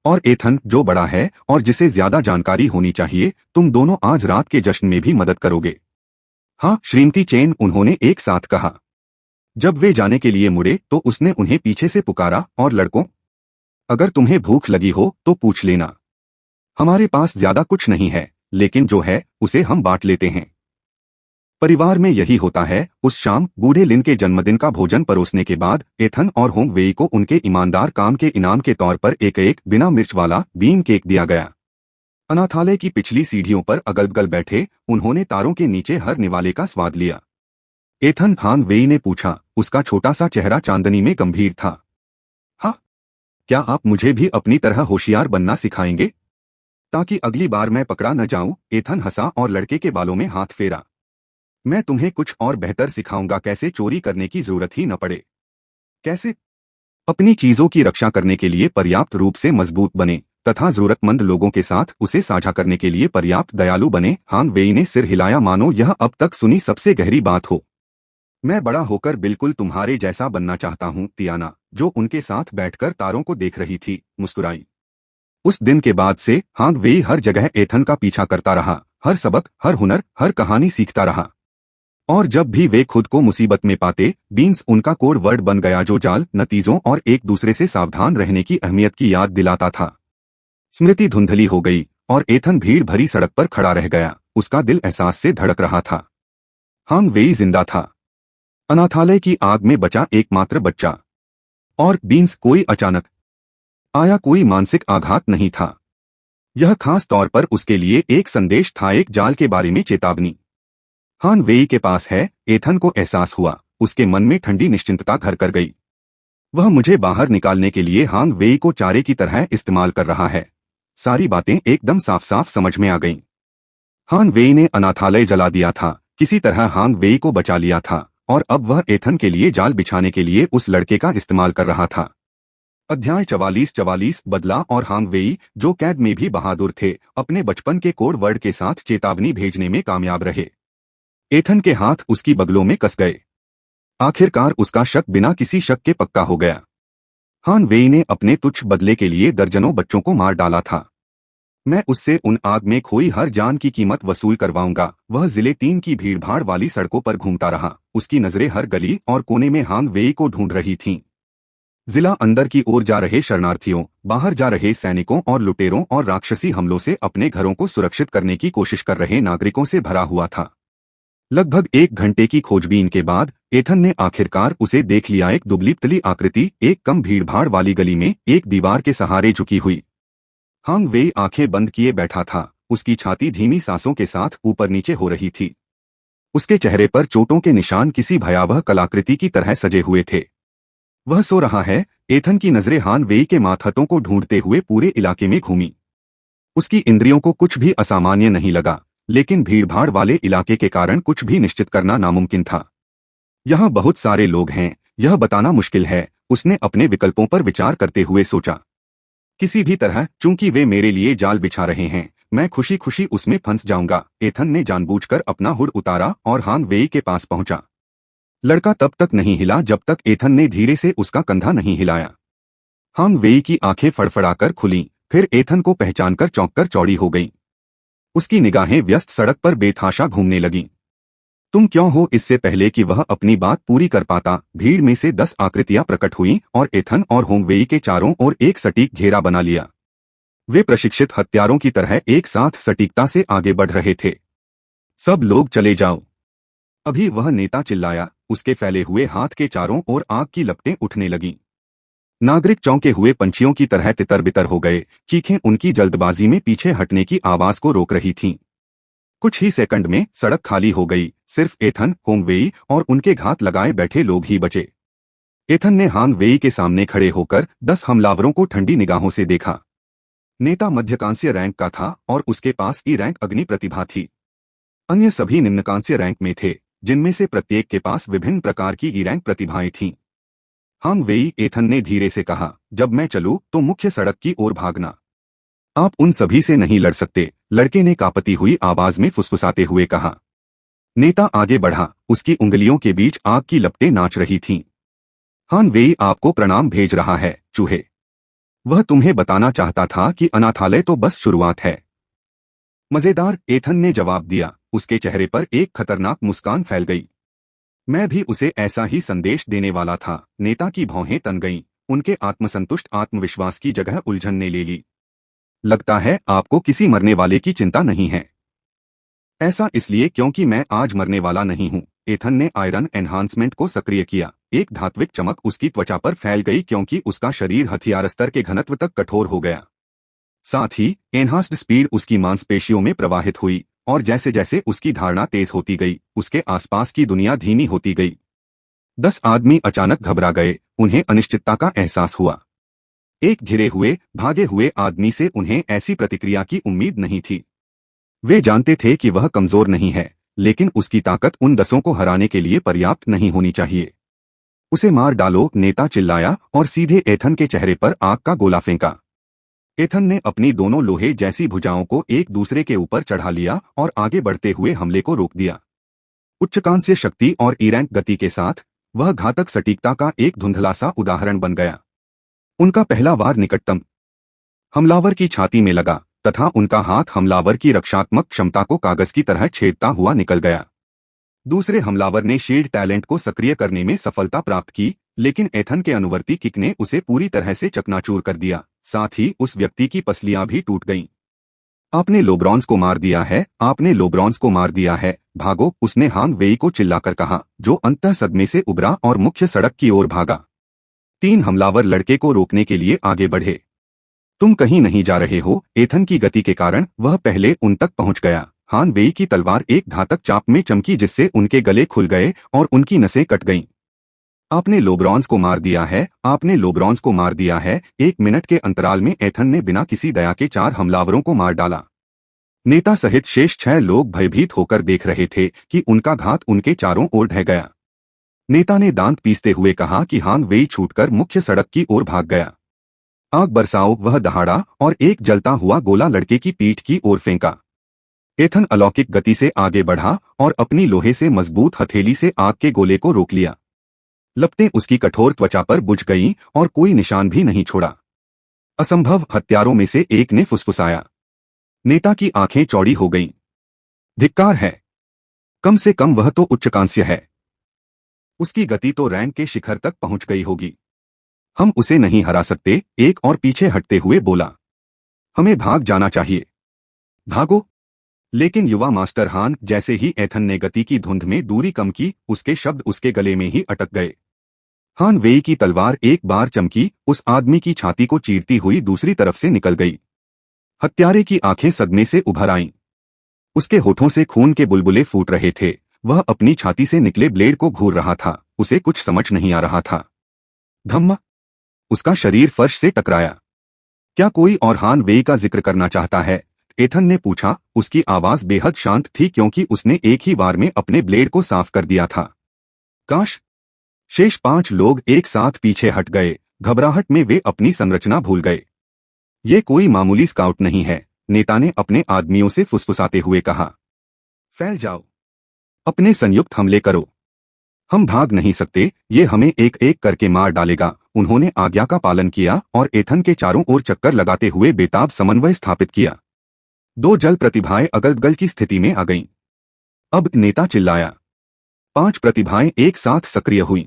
और एथन, जो बड़ा है और जिसे ज्यादा जानकारी होनी चाहिए, तुम दोनों आज रात के जश्न में भी मदद करोगे। हाँ श्रीमती चेन, उन्होंने एक साथ कहा। जब वे जाने के लिए मुड़े तो उसने उन्हें पीछे से पुकारा, और लड़कों, अगर तुम्हें भूख लगी हो तो पूछ लेना। हमारे पास ज्यादा कुछ नहीं है, लेकिन जो है उसे हम बांट लेते हैं। परिवार में यही होता है। उस शाम बूढ़े लिन के जन्मदिन का भोजन परोसने के बाद एथन और होंग वेई को उनके ईमानदार काम के इनाम के तौर पर एक एक बिना मिर्च वाला बीन केक दिया गया। अनाथालय की पिछली सीढ़ियों पर अगल-बगल बैठे उन्होंने तारों के नीचे हर निवाले का स्वाद लिया। एथन, हांग वेई ने पूछा। उसका छोटा सा चेहरा चांदनी में गंभीर था। हाँ, क्या आप मुझे भी अपनी तरह होशियार बनना सिखाएंगे, ताकि अगली बार मैं पकड़ा न जाऊं? एथन हंसा और लड़के के बालों में हाथ फेरा। मैं तुम्हें कुछ और बेहतर सिखाऊंगा, कैसे चोरी करने की जरूरत ही न पड़े। कैसे? अपनी चीजों की रक्षा करने के लिए पर्याप्त रूप से मजबूत बने तथा जरूरतमंद लोगों के साथ उसे साझा करने के लिए पर्याप्त दयालु बने। हांग वेई ने सिर हिलाया मानो यह अब तक सुनी सबसे गहरी बात हो। मैं बड़ा होकर बिल्कुल तुम्हारे जैसा बनना चाहता हूँ। तियाना, जो उनके साथ बैठकर तारों को देख रही थी, मुस्कुराई। उस दिन के बाद से हांग वेई हर जगह एथन का पीछा करता रहा, हर सबक, हर हुनर, हर कहानी सीखता रहा। और जब भी वे खुद को मुसीबत में पाते, बीन्स उनका कोड वर्ड बन गया जो जाल, नतीजों और एक दूसरे से सावधान रहने की अहमियत की याद दिलाता था। स्मृति धुंधली हो गई और एथन भीड़ भरी सड़क पर खड़ा रह गया। उसका दिल एहसास से धड़क रहा था। हांग वेई जिंदा था, अनाथालय की आग में बचा एकमात्र बच्चा। और बीन्स कोई अचानक आया कोई मानसिक आघात नहीं था। यह खास तौर पर उसके लिए एक संदेश था, एक जाल के बारे में चेतावनी। हांग वेई के पास है। एथन को एहसास हुआ। उसके मन में ठंडी निश्चिंतता घर कर गई। वह मुझे बाहर निकालने के लिए हांग वेई को चारे की तरह इस्तेमाल कर रहा है। सारी बातें एकदम साफ साफ समझ में आ गईं। हांग वेई ने अनाथालय जला दिया था, किसी तरह हांग वेई को बचा लिया था, और अब वह एथन के लिए जाल बिछाने के लिए उस लड़के का इस्तेमाल कर रहा था। अध्याय 44 बदला। और हांग वेई, जो कैद में भी बहादुर थे, अपने बचपन के कोड वर्ड के साथ चेतावनी भेजने में कामयाब रहे। एथन के हाथ उसकी बगलों में कस गए। आखिरकार उसका शक बिना किसी शक के पक्का हो गया। हांग वेई ने अपने तुच्छ बदले के लिए दर्जनों बच्चों को मार डाला था। मैं उससे उन आग में खोई हर जान की कीमत वसूल करवाऊंगा। वह जिले 3 की भीड़भाड़ वाली सड़कों पर घूमता रहा। उसकी नजरें हर गली और कोने में हांग वेई को ढूंढ रही थीं। जिला अंदर की ओर जा रहे शरणार्थियों, बाहर जा रहे सैनिकों और लुटेरों और राक्षसी हमलों से अपने घरों को सुरक्षित करने की कोशिश कर रहे नागरिकों से भरा हुआ था। लगभग 1 घंटे की खोजबीन के बाद एथन ने आखिरकार उसे देख लिया। एक दुबली-पतली आकृति, एक कम भीड़भाड़ वाली गली में, एक दीवार के सहारे झुकी हुई। हांग वेई आंखें बंद किए बैठा था। उसकी छाती धीमी सांसों के साथ ऊपर नीचे हो रही थी। उसके चेहरे पर चोटों के निशान किसी भयावह कलाकृति की तरह सजे हुए थे। वह सो रहा है। एथन की नजरें हांग वेई के माथहतों को ढूंढते हुए पूरे इलाके में घूमी। उसकी इंद्रियों को कुछ भी असामान्य नहीं लगा, लेकिन भीड़भाड़ वाले इलाके के कारण कुछ भी निश्चित करना नामुमकिन था। यहाँ बहुत सारे लोग हैं, यह बताना मुश्किल है, उसने अपने विकल्पों पर विचार करते हुए सोचा। किसी भी तरह, चूंकि वे मेरे लिए जाल बिछा रहे हैं, मैं खुशी खुशी उसमें फंस जाऊंगा। एथन ने जानबूझकर अपना हुड उतारा और हांग वेई के पास पहुंचा। लड़का तब तक नहीं हिला जब तक एथन ने धीरे से उसका कंधा नहीं हिलाया। हांग वेई की आंखें फड़फड़ाकर खुलीं, फिर एथन को पहचानकर चौंककर चौड़ी हो गईं। उसकी निगाहें व्यस्त सड़क पर बेतहाशा घूमने लगीं। तुम क्यों हो? इससे पहले कि वह अपनी बात पूरी कर पाता, भीड़ में से 10 आकृतियां प्रकट हुईं और एथन और होंगवेई के चारों ओर एक सटीक घेरा बना लिया। वे प्रशिक्षित हत्यारों की तरह एक साथ सटीकता से आगे बढ़ रहे थे। सब लोग चले जाओ। अभी वह नेता चिल्लाया, उसके फैले हुए हाथ के चारों ओर आग की लपटें उठने लगीं। नागरिक चौंके हुए पंछियों की तरह तितर बितर हो गए, चीखें उनकी जल्दबाजी में पीछे हटने की आवाज को रोक रही थीं। कुछ ही सेकंड में सड़क खाली हो गई, सिर्फ एथन, होंगवेई और उनके घात लगाए बैठे लोग ही बचे। एथन ने हांगवेई के सामने खड़े होकर 10 हमलावरों को ठंडी निगाहों से देखा। नेता मध्यकांस्य रैंक का था और उसके पास ई रैंक अग्नि प्रतिभा थी। अन्य सभी निम्नकांस्य रैंक में थे, जिनमें से प्रत्येक के पास विभिन्न प्रकार की ई रैंक प्रतिभाएं थीं। हांगवेई, एथन ने धीरे से कहा, जब मैं चलूं तो मुख्य सड़क की ओर भागना। आप उन सभी से नहीं लड़ सकते, लड़के ने कांपती हुई आवाज में फुसफुसाते हुए कहा। नेता आगे बढ़ा, उसकी उंगलियों के बीच आग की लपटें नाच रही थीं। हांगवेई आपको प्रणाम भेज रहा है, चूहे। वह तुम्हें बताना चाहता था कि अनाथालय तो बस शुरुआत है। मजेदार, एथन ने जवाब दिया, उसके चेहरे पर एक खतरनाक मुस्कान फैल गई। मैं भी उसे ऐसा ही संदेश देने वाला था। नेता की भौहें तन गईं, उनके आत्मसंतुष्ट आत्मविश्वास की जगह उलझन ने ले ली। लगता है आपको किसी मरने वाले की चिंता नहीं है। ऐसा इसलिए क्योंकि मैं आज मरने वाला नहीं हूं। एथन ने आयरन एनहांसमेंट को सक्रिय किया। एक धात्विक चमक उसकी त्वचा पर फैल गई क्योंकि उसका शरीर हथियार स्तर के घनत्व तक कठोर हो गया। साथ ही एनहांस्ड स्पीड उसकी मांसपेशियों में प्रवाहित हुई और जैसे जैसे उसकी धारणा तेज होती गई, उसके आसपास की दुनिया धीमी होती गई। 10 आदमी अचानक घबरा गए, उन्हें अनिश्चितता का एहसास हुआ। एक घिरे हुए, भागे हुए आदमी से उन्हें ऐसी प्रतिक्रिया की उम्मीद नहीं थी। वे जानते थे कि वह कमजोर नहीं है, लेकिन उसकी ताकत उन 10 को हराने के लिए पर्याप्त नहीं होनी चाहिए। उसे मार डालो, नेता चिल्लाया और सीधे एथन के चेहरे पर आग का गोला फेंका। एथन ने अपनी दोनों लोहे जैसी भुजाओं को एक दूसरे के ऊपर चढ़ा लिया और आगे बढ़ते हुए हमले को रोक दिया। उच्चकांस्य शक्ति और ई रैंक गति के साथ वह घातक सटीकता का एक धुंधला सा उदाहरण बन गया। उनका पहला वार निकटतम हमलावर की छाती में लगा तथा उनका हाथ हमलावर की रक्षात्मक क्षमता को कागज की तरह छेदता हुआ निकल गया। दूसरे हमलावर ने शील्ड टैलेंट को सक्रिय करने में सफलता प्राप्त की, लेकिन एथन के अनुवर्ती किक ने उसे पूरी तरह से चकनाचूर कर दिया। साथ ही उस व्यक्ति की पसलियां भी टूट गईं। आपने लोब्रॉन्स को मार दिया है, आपने लोब्रॉन्स को मार दिया है, भागो, उसने हांगवेई को चिल्लाकर कहा, जो अंततः सदमे से उबरा और मुख्य सड़क की ओर भागा। 3 हमलावर लड़के को रोकने के लिए आगे बढ़े। तुम कहीं नहीं जा रहे हो। एथन की गति के कारण वह पहले उन तक पहुंच गया। हांगवेई की तलवार एक घातक चाप में चमकी जिससे उनके गले खुल गए और उनकी नसें कट गईं। आपने लोब्रॉन्स को मार दिया है, आपने लोब्रॉन्स को मार दिया है। 1 मिनट के अंतराल में एथन ने बिना किसी दया के 4 हमलावरों को मार डाला। नेता सहित शेष 6 लोग भयभीत होकर देख रहे थे कि उनका घात उनके चारों ओर ढह गया। नेता ने दांत पीसते हुए कहा कि हांगवेई छूटकर मुख्य सड़क की ओर भाग गया। आग बरसाओ, वह दहाड़ा और एक जलता हुआ गोला लड़के की पीठ की ओर फेंका। एथन अलौकिक गति से आगे बढ़ा और अपनी लोहे से मजबूत हथेली से आग के गोले को रोक लिया। लपटें उसकी कठोर त्वचा पर बुझ गईं और कोई निशान भी नहीं छोड़ा। असंभव, हत्यारों में से एक ने फुसफुसाया। नेता की आंखें चौड़ी हो गईं। धिक्कार है। कम से कम वह तो उच्चकांस्य है। उसकी गति तो रैंक के शिखर तक पहुंच गई होगी। हम उसे नहीं हरा सकते, एक और पीछे हटते हुए बोला। हमें भाग जाना चाहिए। भागो। लेकिन युवा मास्टर हान, जैसे ही एथन ने गति की धुंध में दूरी कम की, उसके शब्द उसके गले में ही अटक गए। हांगवेई की तलवार एक बार चमकी, उस आदमी की छाती को चीरती हुई दूसरी तरफ से निकल गई। हत्यारे की आंखें सदमे से उभर आईं। उसके होठों से खून के बुलबुले फूट रहे थे। वह अपनी छाती से निकले ब्लेड को घूर रहा था। उसे कुछ समझ नहीं आ रहा था। धम्म। उसका शरीर फर्श से टकराया। क्या कोई और हांगवेई का जिक्र करना चाहता है? एथन ने पूछा। उसकी आवाज बेहद शांत थी क्योंकि उसने एक ही बार में अपने ब्लेड को साफ कर दिया था। काश। शेष 5 लोग एक साथ पीछे हट गए। घबराहट में वे अपनी संरचना भूल गए। ये कोई मामूली स्काउट नहीं है, नेता ने अपने आदमियों से फुसफुसाते हुए कहा। फैल जाओ। अपने संयुक्त हमले करो। हम भाग नहीं सकते, ये हमें एक एक करके मार डालेगा। उन्होंने आज्ञा का पालन किया और एथन के चारों ओर चक्कर लगाते हुए बेताब समन्वय स्थापित किया। दो जल प्रतिभाएं अगल-बगल की स्थिति में आ गईं। अब नेता चिल्लाया। 5 प्रतिभाएं एक साथ सक्रिय हुईं।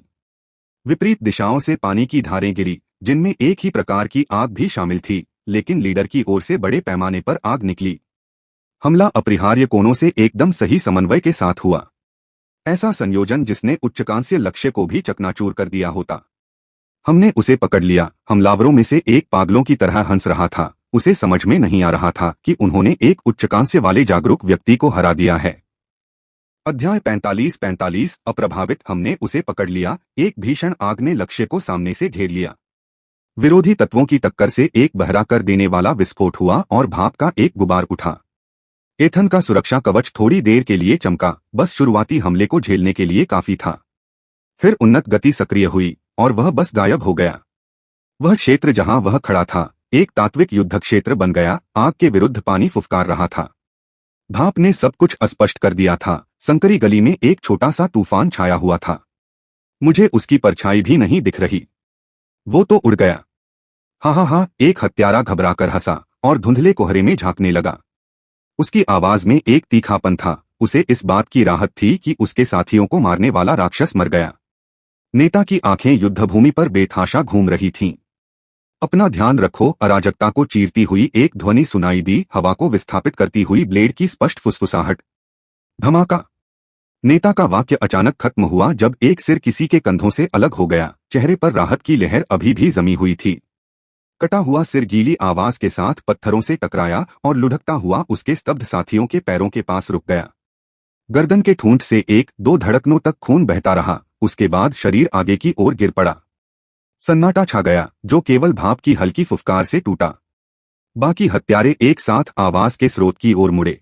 विपरीत दिशाओं से पानी की धारें गिरी, जिनमें एक ही प्रकार की आग भी शामिल थी, लेकिन लीडर की ओर से बड़े पैमाने पर आग निकली। हमला अपरिहार्य कोनों से एकदम सही समन्वय के साथ हुआ। ऐसा संयोजन जिसने उच्चकांक्षी लक्ष्य को भी चकनाचूर कर दिया होता। हमने उसे पकड़ लिया। हमलावरों में से एक पागलों की तरह हंस रहा था। उसे समझ में नहीं आ रहा था कि उन्होंने एक उच्चकांक्षी वाले जागरूक व्यक्ति को हरा दिया है। अध्याय 45 अप्रभावित। हमने उसे पकड़ लिया। एक भीषण आग ने लक्ष्य को सामने से घेर लिया। विरोधी तत्वों की टक्कर से एक बहरा कर देने वाला विस्फोट हुआ और भाप का एक गुबार उठा। एथन का सुरक्षा कवच थोड़ी देर के लिए चमका, बस शुरुआती हमले को झेलने के लिए काफी था। फिर उन्नत गति सक्रिय हुई और वह बस गायब हो गया। वह क्षेत्र जहां वह खड़ा था एक तात्विक युद्ध क्षेत्र बन गया। आग के विरुद्ध पानी फुफकार रहा था। भाप ने सब कुछ अस्पष्ट कर दिया था। संकरी गली में एक छोटा सा तूफान छाया हुआ था। मुझे उसकी परछाई भी नहीं दिख रही। वो तो उड़ गया। हा, एक हत्यारा घबराकर हंसा और धुंधले कोहरे में झांकने लगा। उसकी आवाज में एक तीखापन था। उसे इस बात की राहत थी कि उसके साथियों को मारने वाला राक्षस मर गया। नेता की आंखें युद्धभूमि पर बेतहाशा घूम रही थीं। अपना ध्यान रखो। अराजकता को चीरती हुई एक ध्वनि सुनाई दी, हवा को विस्थापित करती हुई ब्लेड की स्पष्ट फुसफुसाहट। धमाका। नेता का वाक्य अचानक खत्म हुआ जब एक सिर किसी के कंधों से अलग हो गया। चेहरे पर राहत की लहर अभी भी जमी हुई थी। कटा हुआ सिर गीली आवाज के साथ पत्थरों से टकराया और लुढ़कता हुआ उसके स्तब्ध साथियों के पैरों के पास रुक गया। गर्दन के ठूंठ से 1-2 धड़कनों तक खून बहता रहा। उसके बाद शरीर आगे की ओर गिर पड़ा। सन्नाटा छा गया, जो केवल भाप की हल्की फुफकार से टूटा। बाकी हत्यारे एक साथ आवाज के स्रोत की ओर मुड़े।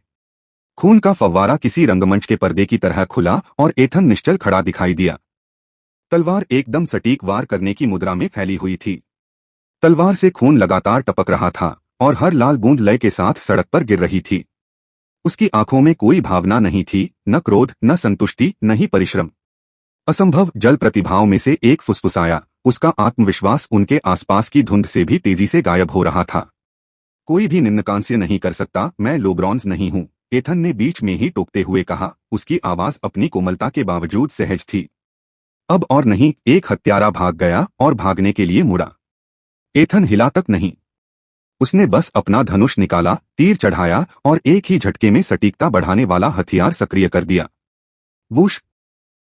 खून का फव्वारा किसी रंगमंच के पर्दे की तरह खुला और एथन निश्चल खड़ा दिखाई दिया। तलवार एकदम सटीक वार करने की मुद्रा में फैली हुई थी। तलवार से खून लगातार टपक रहा था और हर लाल बूंद लय के साथ सड़क पर गिर रही थी। उसकी आंखों में कोई भावना नहीं थी, न क्रोध, न संतुष्टि, न ही परिश्रम। असंभव। जल प्रतिभाओं में से एक फुसफुसाया। उसका आत्मविश्वास उनके आसपास की धुंध से भी तेजी से गायब हो रहा था। कोई भी निम्नकांस्य नहीं कर सकता। मैं लोब्रॉन्स नहीं हूं, एथन ने बीच में ही टोकते हुए कहा। उसकी आवाज अपनी कोमलता के बावजूद सहज थी। अब और नहीं। एक हत्यारा भाग गया और भागने के लिए मुड़ा। एथन हिला तक नहीं। उसने बस अपना धनुष निकाला, तीर चढ़ाया और एक ही झटके में सटीकता बढ़ाने वाला हथियार सक्रिय कर दिया। वूश!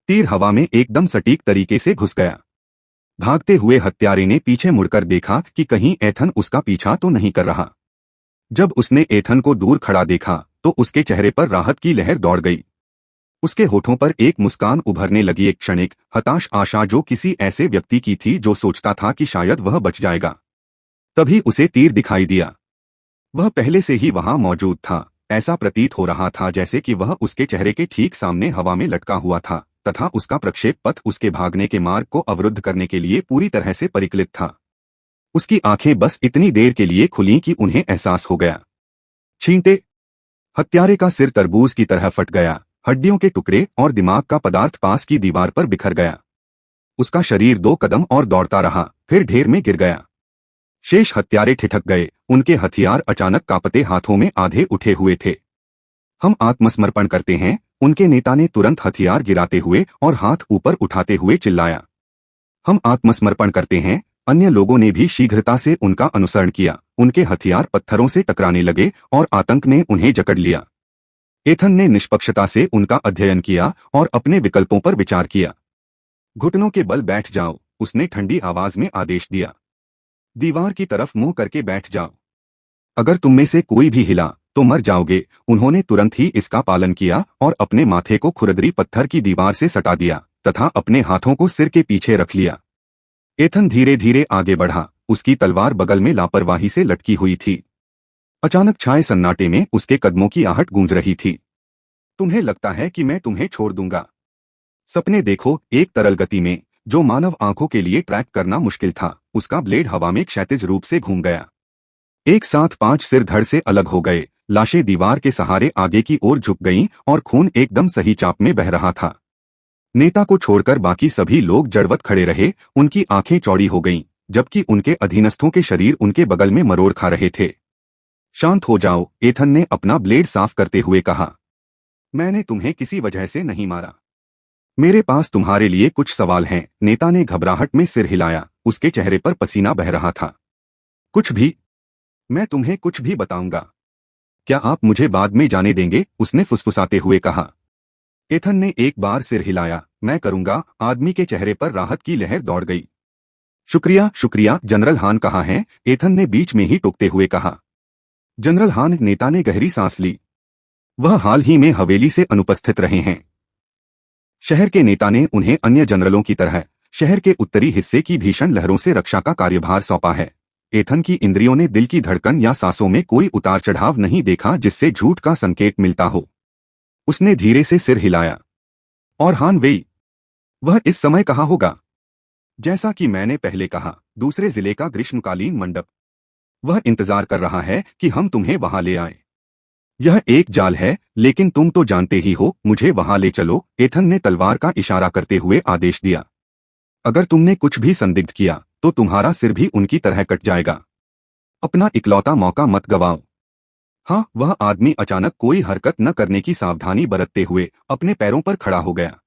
तीर हवा में एकदम सटीक तरीके से घुस गया। भागते हुए हत्यारे ने पीछे मुड़कर देखा कि कहीं एथन उसका पीछा तो नहीं कर रहा। जब उसने एथन को दूर खड़ा देखा तो उसके चेहरे पर राहत की लहर दौड़ गई। उसके होठों पर एक मुस्कान उभरने लगी, एक क्षणिक हताश आशा जो किसी ऐसे व्यक्ति की थी जो सोचता था कि शायद वह बच जाएगा। तभी उसे तीर दिखाई दिया। वह पहले से ही वहां मौजूद था। ऐसा प्रतीत हो रहा था जैसे कि वह उसके चेहरे के ठीक सामने हवा में लटका हुआ था तथा उसका प्रक्षेप पथ उसके भागने के मार्ग को अवरुद्ध करने के लिए पूरी तरह से परिकलित था। उसकी आंखें बस इतनी देर के लिए खुलीं कि उन्हें एहसास हो गया। छींटे! हत्यारे का सिर तरबूज की तरह फट गया। हड्डियों के टुकड़े और दिमाग का पदार्थ पास की दीवार पर बिखर गया। उसका शरीर 2 कदम और दौड़ता रहा, फिर ढेर में गिर गया। शेष हत्यारे ठिठक गए। उनके हथियार अचानक कांपते हाथों में आधे उठे हुए थे। हम आत्मसमर्पण करते हैं, उनके नेता ने तुरंत हथियार गिराते हुए और हाथ ऊपर उठाते हुए चिल्लाया। हम आत्मसमर्पण करते हैं। अन्य लोगों ने भी शीघ्रता से उनका अनुसरण किया। उनके हथियार पत्थरों से टकराने लगे और आतंक ने उन्हें जकड़ लिया। एथन ने निष्पक्षता से उनका अध्ययन किया और अपने विकल्पों पर विचार किया। घुटनों के बल बैठ जाओ, उसने ठंडी आवाज में आदेश दिया। दीवार की तरफ मुंह करके बैठ जाओ। अगर तुम में से कोई भी हिला तो मर जाओगे। उन्होंने तुरंत ही इसका पालन किया और अपने माथे को खुरदरी पत्थर की दीवार से सटा दिया तथा अपने हाथों को सिर के पीछे रख लिया। एथन धीरे धीरे आगे बढ़ा। उसकी तलवार बगल में लापरवाही से लटकी हुई थी। अचानक छाए सन्नाटे में उसके कदमों की आहट गूंज रही थी। तुम्हें लगता है कि मैं तुम्हें छोड़ दूंगा? सपने देखो। एक तरल गति में जो मानव आंखों के लिए ट्रैक करना मुश्किल था, उसका ब्लेड हवा में क्षैतिज रूप से घूम गया। एक साथ 5 सिर धड़ से अलग हो गए। लाशें दीवार के सहारे आगे की ओर झुक गईं और खून एकदम सही चाप में बह रहा था। नेता को छोड़कर बाकी सभी लोग जड़वत खड़े रहे। उनकी आंखें चौड़ी हो गईं, जबकि उनके अधीनस्थों के शरीर उनके बगल में मरोड़ खा रहे थे। शांत हो जाओ, एथन ने अपना ब्लेड साफ करते हुए कहा। मैंने तुम्हें किसी वजह से नहीं मारा। मेरे पास तुम्हारे लिए कुछ सवाल हैं। नेता ने घबराहट में सिर हिलाया, उसके चेहरे पर पसीना बह रहा था। कुछ भी? मैं तुम्हें कुछ भी बताऊंगा। क्या आप मुझे बाद में जाने देंगे? उसने फुसफुसाते हुए कहा। एथन ने एक बार सिर हिलाया। मैं करूंगा। आदमी के चेहरे पर राहत की लहर दौड़ गई। शुक्रिया शुक्रिया जनरल हान कहाँ हैं? एथन ने बीच में ही टोकते हुए कहा। जनरल हान, नेता ने गहरी सांस ली। वह हाल ही में हवेली से अनुपस्थित रहे हैं। शहर के नेता ने उन्हें अन्य जनरलों की तरह शहर के उत्तरी हिस्से की भीषण लहरों से रक्षा का कार्यभार सौंपा है। एथन की इंद्रियों ने दिल की धड़कन या सांसों में कोई उतार चढ़ाव नहीं देखा जिससे झूठ का संकेत मिलता हो। उसने धीरे से सिर हिलाया। और हान वेई, वह इस समय कहाँ होगा? जैसा कि मैंने पहले कहा, दूसरे जिले का ग्रीष्मकालीन मंडप। वह इंतजार कर रहा है कि हम तुम्हें वहां ले आए। यह एक जाल है, लेकिन तुम तो जानते ही हो। मुझे वहां ले चलो। एथन ने तलवार का इशारा करते हुए आदेश दिया। अगर तुमने कुछ भी संदिग्ध किया तो तुम्हारा सिर भी उनकी तरह कट जाएगा। अपना इकलौता मौका मत गवाओ। हाँ, वह आदमी अचानक कोई हरकत न करने की सावधानी बरतते हुए अपने पैरों पर खड़ा हो गया।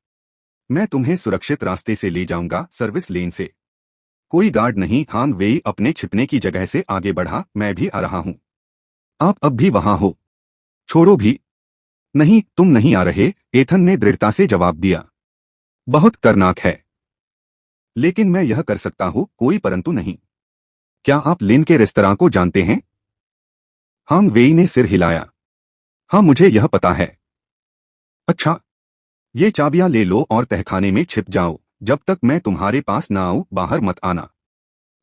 मैं तुम्हें सुरक्षित रास्ते से ले जाऊंगा, सर्विस लेन से। कोई गार्ड नहीं। हान वेई अपने छिपने की जगह से आगे बढ़ा। मैं भी आ रहा हूं। आप अब भी वहां हो? छोड़ो भी। नहीं, तुम नहीं आ रहे, एथन ने दृढ़ता से जवाब दिया। बहुत खतरनाक है। लेकिन मैं यह कर सकता हूं, कोई परंतु नहीं। क्या आप लिन के रेस्तरां को जानते हैं? हांग वेई ने सिर हिलाया। हाँ, मुझे यह पता है। अच्छा, ये चाबियां ले लो और तहखाने में छिप जाओ। जब तक मैं तुम्हारे पास न आऊं, बाहर मत आना।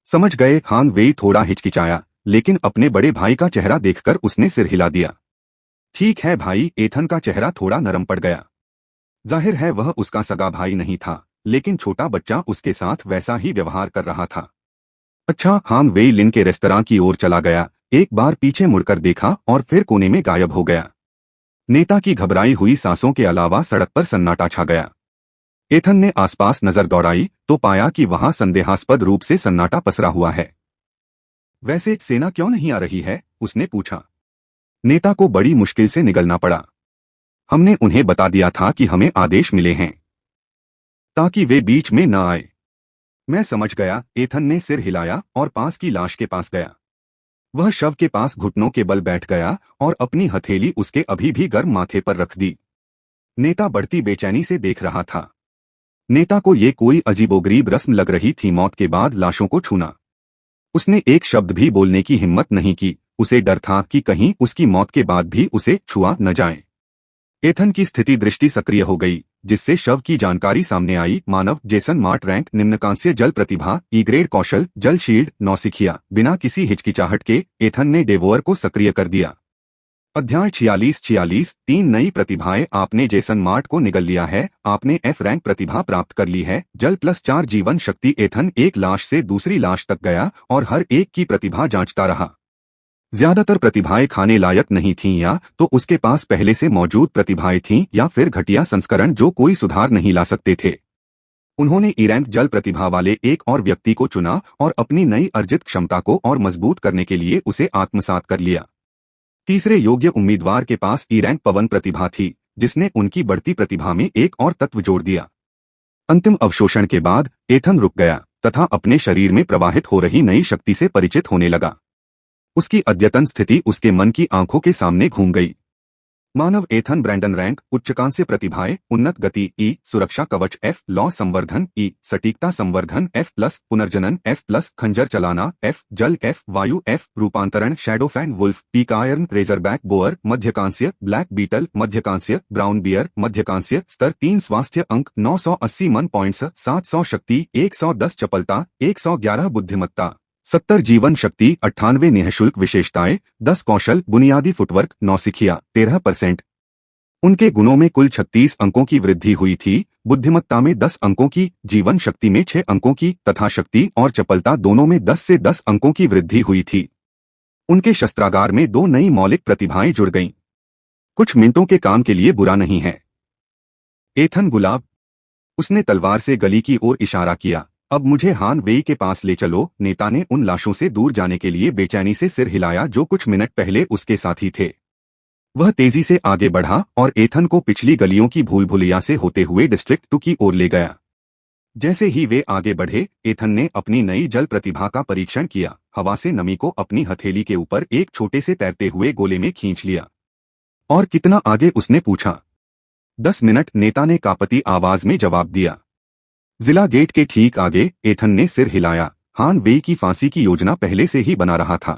समझ गए? हांग वेई थोड़ा हिचकिचाया, लेकिन अपने बड़े भाई का चेहरा देखकर उसने सिर हिला दिया। ठीक है भाई। एथन का चेहरा थोड़ा नरम पड़ गया। जाहिर है वह उसका सगा भाई नहीं था, लेकिन छोटा बच्चा उसके साथ वैसा ही व्यवहार कर रहा था। अच्छा। हांग वेई लिन के रेस्तरां की ओर चला गया, एक बार पीछे मुड़कर देखा और फिर कोने में गायब हो गया। नेता की घबराई हुई सांसों के अलावा सड़क पर सन्नाटा छा गया। एथन ने आसपास नजर दौड़ाई तो पाया कि वहां संदेहास्पद रूप से सन्नाटा पसरा हुआ है। वैसे सेना क्यों नहीं आ रही है? उसने पूछा। नेता को बड़ी मुश्किल से निगलना पड़ा। हमने उन्हें बता दिया था कि हमें आदेश मिले हैं, ताकि वे बीच में न आए। मैं समझ गया। एथन ने सिर हिलाया और पास की लाश के पास गया। वह शव के पास घुटनों के बल बैठ गया और अपनी हथेली उसके अभी भी गर्म माथे पर रख दी। नेता बढ़ती बेचैनी से देख रहा था। नेता को ये कोई अजीबोगरीब रस्म लग रही थी, मौत के बाद लाशों को छूना। उसने एक शब्द भी बोलने की हिम्मत नहीं की। उसे डर था कि कहीं उसकी मौत के बाद भी उसे छुआ न जाए। एथन की स्थिति दृष्टि सक्रिय हो गई, जिससे शव की जानकारी सामने आई। मानव, जेसन मार्ट, रैंक निम्नकांस्य, जल प्रतिभा ई ग्रेड कौशल, जल शील्ड, नौसिखिया। बिना किसी हिचकिचाहट के एथन ने डेवोअर को सक्रिय कर दिया। अध्याय 46 3 नई प्रतिभाएं। आपने जेसन मार्ट को निगल लिया है। आपने एफ रैंक प्रतिभा प्राप्त कर ली है। जल +4 जीवन शक्ति। एथन एक लाश से दूसरी लाश तक गया और हर एक की प्रतिभा जांचता रहा। ज्यादातर प्रतिभाएं खाने लायक नहीं थीं, या तो उसके पास पहले से मौजूद प्रतिभाएं थीं या फिर घटिया संस्करण जो कोई सुधार नहीं ला सकते थे। उन्होंने ई रैंक जल प्रतिभा वाले एक और व्यक्ति को चुना और अपनी नई अर्जित क्षमता को और मजबूत करने के लिए उसे आत्मसात कर लिया। तीसरे योग्य उम्मीदवार के पास ई रैंक पवन प्रतिभा थी, जिसने उनकी बढ़ती प्रतिभा में एक और तत्व जोड़ दिया। अंतिम अवशोषण के बाद एथन रुक गया तथा अपने शरीर में प्रवाहित हो रही नई शक्ति से परिचित होने लगा। उसकी अद्यतन स्थिति उसके मन की आंखों के सामने घूम गई। मानव, एथन ब्रैंडन रैंक, उच्चकांस्य प्रतिभाएं, उन्नत गति ई, सुरक्षा कवच एफ, लौ संवर्धन ई, सटीकता संवर्धन F+, पुनर्जनन F+, खंजर चलाना F, जल F, वायु F, रूपांतरण shadow fang wolf, peak iron, razorback boar, मध्यकांस्य, ब्लैक बीटल, मध्यकांस्य, ब्राउन बियर, मध्यकांस्य, स्तर 3 स्वास्थ्य अंक 980 मन पॉइंट्स, 700 शक्ति, 110 चपलता, 111 बुद्धिमत्ता, 70 जीवन शक्ति, 98 निःशुल्क विशेषताएं, 10 कौशल, बुनियादी फुटवर्क, नौसिखिया, 13%। उनके गुणों में कुल 36 अंकों की वृद्धि हुई थी, बुद्धिमत्ता में 10 अंकों की, जीवन शक्ति में 6 अंकों की तथा शक्ति और चपलता दोनों में 10 से 10 अंकों की वृद्धि हुई थी। उनके शस्त्रागार में 2 नई मौलिक प्रतिभाएं जुड़ गईं। कुछ मिनटों के काम के लिए बुरा नहीं है। एथन गुलाब। उसने तलवार से गली की ओर इशारा किया। अब मुझे हान वेई के पास ले चलो। नेता ने उन लाशों से दूर जाने के लिए बेचैनी से सिर हिलाया जो कुछ मिनट पहले उसके साथी थे। वह तेजी से आगे बढ़ा और एथन को पिछली गलियों की भूल भुलैया से होते हुए डिस्ट्रिक्ट 2 की ओर ले गया। जैसे ही वे आगे बढ़े, एथन ने अपनी नई जल प्रतिभा का परीक्षण किया। हवा से नमी को अपनी हथेली के ऊपर एक छोटे से तैरते हुए गोले में खींच लिया। और कितना आगे, उसने पूछा। 10 मिनट, नेता ने कांपती आवाज में जवाब दिया। जिला गेट के ठीक आगे। एथन ने सिर हिलाया। हान वेई की फांसी की योजना पहले से ही बना रहा था।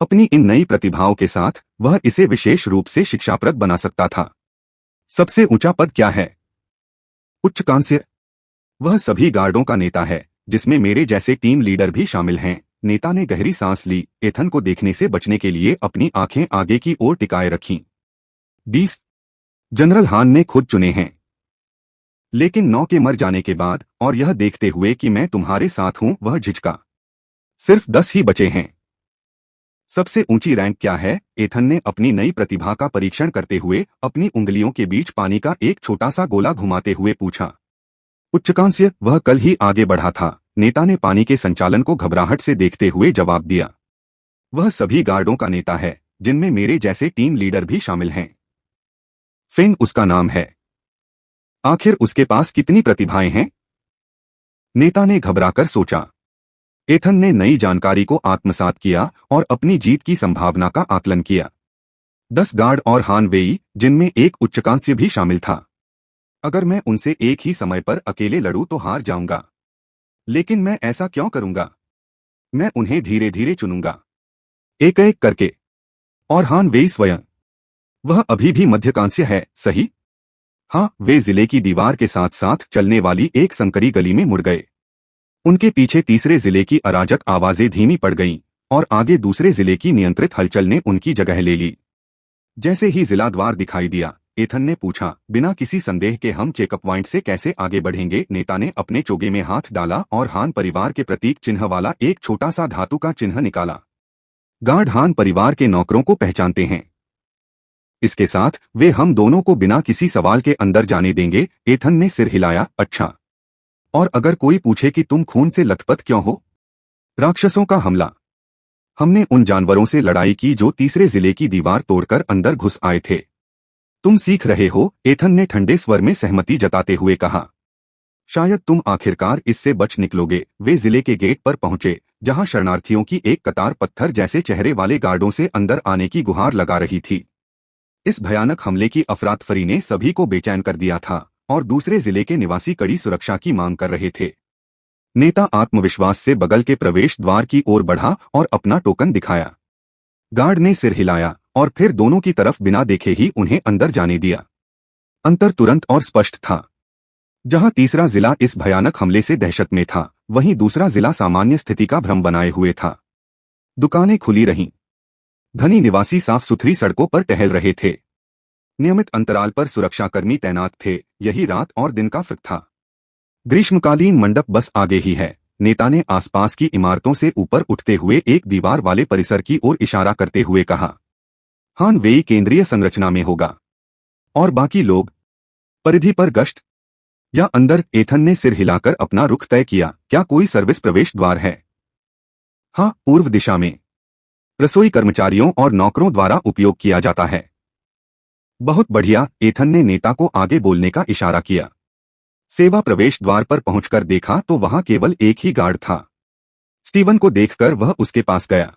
अपनी इन नई प्रतिभाओं के साथ वह इसे विशेष रूप से शिक्षाप्रद बना सकता था। सबसे ऊंचा पद क्या है? उच्च कांस्य। वह सभी गार्डों का नेता है, जिसमें मेरे जैसे टीम लीडर भी शामिल हैं। नेता ने गहरी सांस ली। एथन को देखने से बचने के लिए अपनी आंखें आगे की ओर टिकाए रखीं। 20 जनरल हान ने खुद चुने हैं। लेकिन 9 के मर जाने के बाद और यह देखते हुए कि मैं तुम्हारे साथ हूं, वह झिझका। सिर्फ 10 ही बचे हैं। सबसे ऊंची रैंक क्या है? एथन ने अपनी नई प्रतिभा का परीक्षण करते हुए अपनी उंगलियों के बीच पानी का एक छोटा सा गोला घुमाते हुए पूछा। उच्चकांस्य। वह कल ही आगे बढ़ा था। नेता ने पानी के संचालन को घबराहट से देखते हुए जवाब दिया। वह सभी गार्डों का नेता है, जिनमें मेरे जैसे टीम लीडर भी शामिल हैं। फिन उसका नाम है। आखिर उसके पास कितनी प्रतिभाएं हैं? नेता ने घबराकर सोचा। एथन ने नई जानकारी को आत्मसात किया और अपनी जीत की संभावना का आकलन किया। 10 गार्ड और हान वेई, जिनमें एक उच्चकांस्य भी शामिल था। अगर मैं उनसे एक ही समय पर अकेले लड़ूं तो हार जाऊंगा। लेकिन मैं ऐसा क्यों करूंगा? मैं उन्हें धीरे धीरे चुनूंगा, एक एक करके। और हान वेई स्वयं, वह अभी भी मध्यकांस्य है, सही? हाँ। वे जिले की दीवार के साथ साथ चलने वाली एक संकरी गली में मुड़ गए। उनके पीछे तीसरे जिले की अराजक आवाजें धीमी पड़ गईं और आगे दूसरे जिले की नियंत्रित हलचल ने उनकी जगह ले ली। जैसे ही जिला द्वार दिखाई दिया, एथन ने पूछा, बिना किसी संदेह के हम चेकअप पॉइंट से कैसे आगे बढ़ेंगे? नेता ने अपने चोगे में हाथ डाला और हान परिवार के प्रतीक चिन्ह वाला एक छोटा सा धातु का चिन्ह निकाला। गार्ड हान परिवार के नौकरों को पहचानते हैं। इसके साथ वे हम दोनों को बिना किसी सवाल के अंदर जाने देंगे। एथन ने सिर हिलाया। अच्छा। और अगर कोई पूछे कि तुम खून से लथपथ क्यों हो? राक्षसों का हमला। हमने उन जानवरों से लड़ाई की जो तीसरे जिले की दीवार तोड़कर अंदर घुस आए थे। तुम सीख रहे हो, एथन ने ठंडे स्वर में सहमति जताते हुए कहा। शायद तुम आखिरकार इससे बच निकलोगे। वे जिले के गेट पर पहुंचे, जहां शरणार्थियों की एक कतार पत्थर जैसे चेहरे वाले गार्डों से अंदर आने की गुहार लगा रही थी। इस भयानक हमले की अफरातफरी ने सभी को बेचैन कर दिया था और दूसरे जिले के निवासी कड़ी सुरक्षा की मांग कर रहे थे। नेता आत्मविश्वास से बगल के प्रवेश द्वार की ओर बढ़ा और अपना टोकन दिखाया। गार्ड ने सिर हिलाया और फिर दोनों की तरफ बिना देखे ही उन्हें अंदर जाने दिया। अंतर तुरंत और स्पष्ट था। जहां तीसरा जिला इस भयानक हमले से दहशत में था, वहीं दूसरा जिला सामान्य स्थिति का भ्रम बनाए हुए था। दुकानें खुली रहीं। धनी निवासी साफ सुथरी सड़कों पर टहल रहे थे। नियमित अंतराल पर सुरक्षाकर्मी तैनात थे। यही रात और दिन का फर्क था। ग्रीष्मकालीन मंडप बस आगे ही है। नेता ने आसपास की इमारतों से ऊपर उठते हुए एक दीवार वाले परिसर की ओर इशारा करते हुए कहा। हान वेई केंद्रीय संरचना में होगा। और बाकी लोग परिधि पर गश्त या अंदर? एथन ने सिर हिलाकर अपना रुख तय किया। क्या कोई सर्विस प्रवेश द्वार है? हाँ, पूर्व दिशा में। रसोई कर्मचारियों और नौकरों द्वारा उपयोग किया जाता है। बहुत बढ़िया। एथन ने नेता को आगे बोलने का इशारा किया। सेवा प्रवेश द्वार पर पहुंचकर देखा तो वहां केवल एक ही गार्ड था। स्टीवन को देखकर वह उसके पास गया।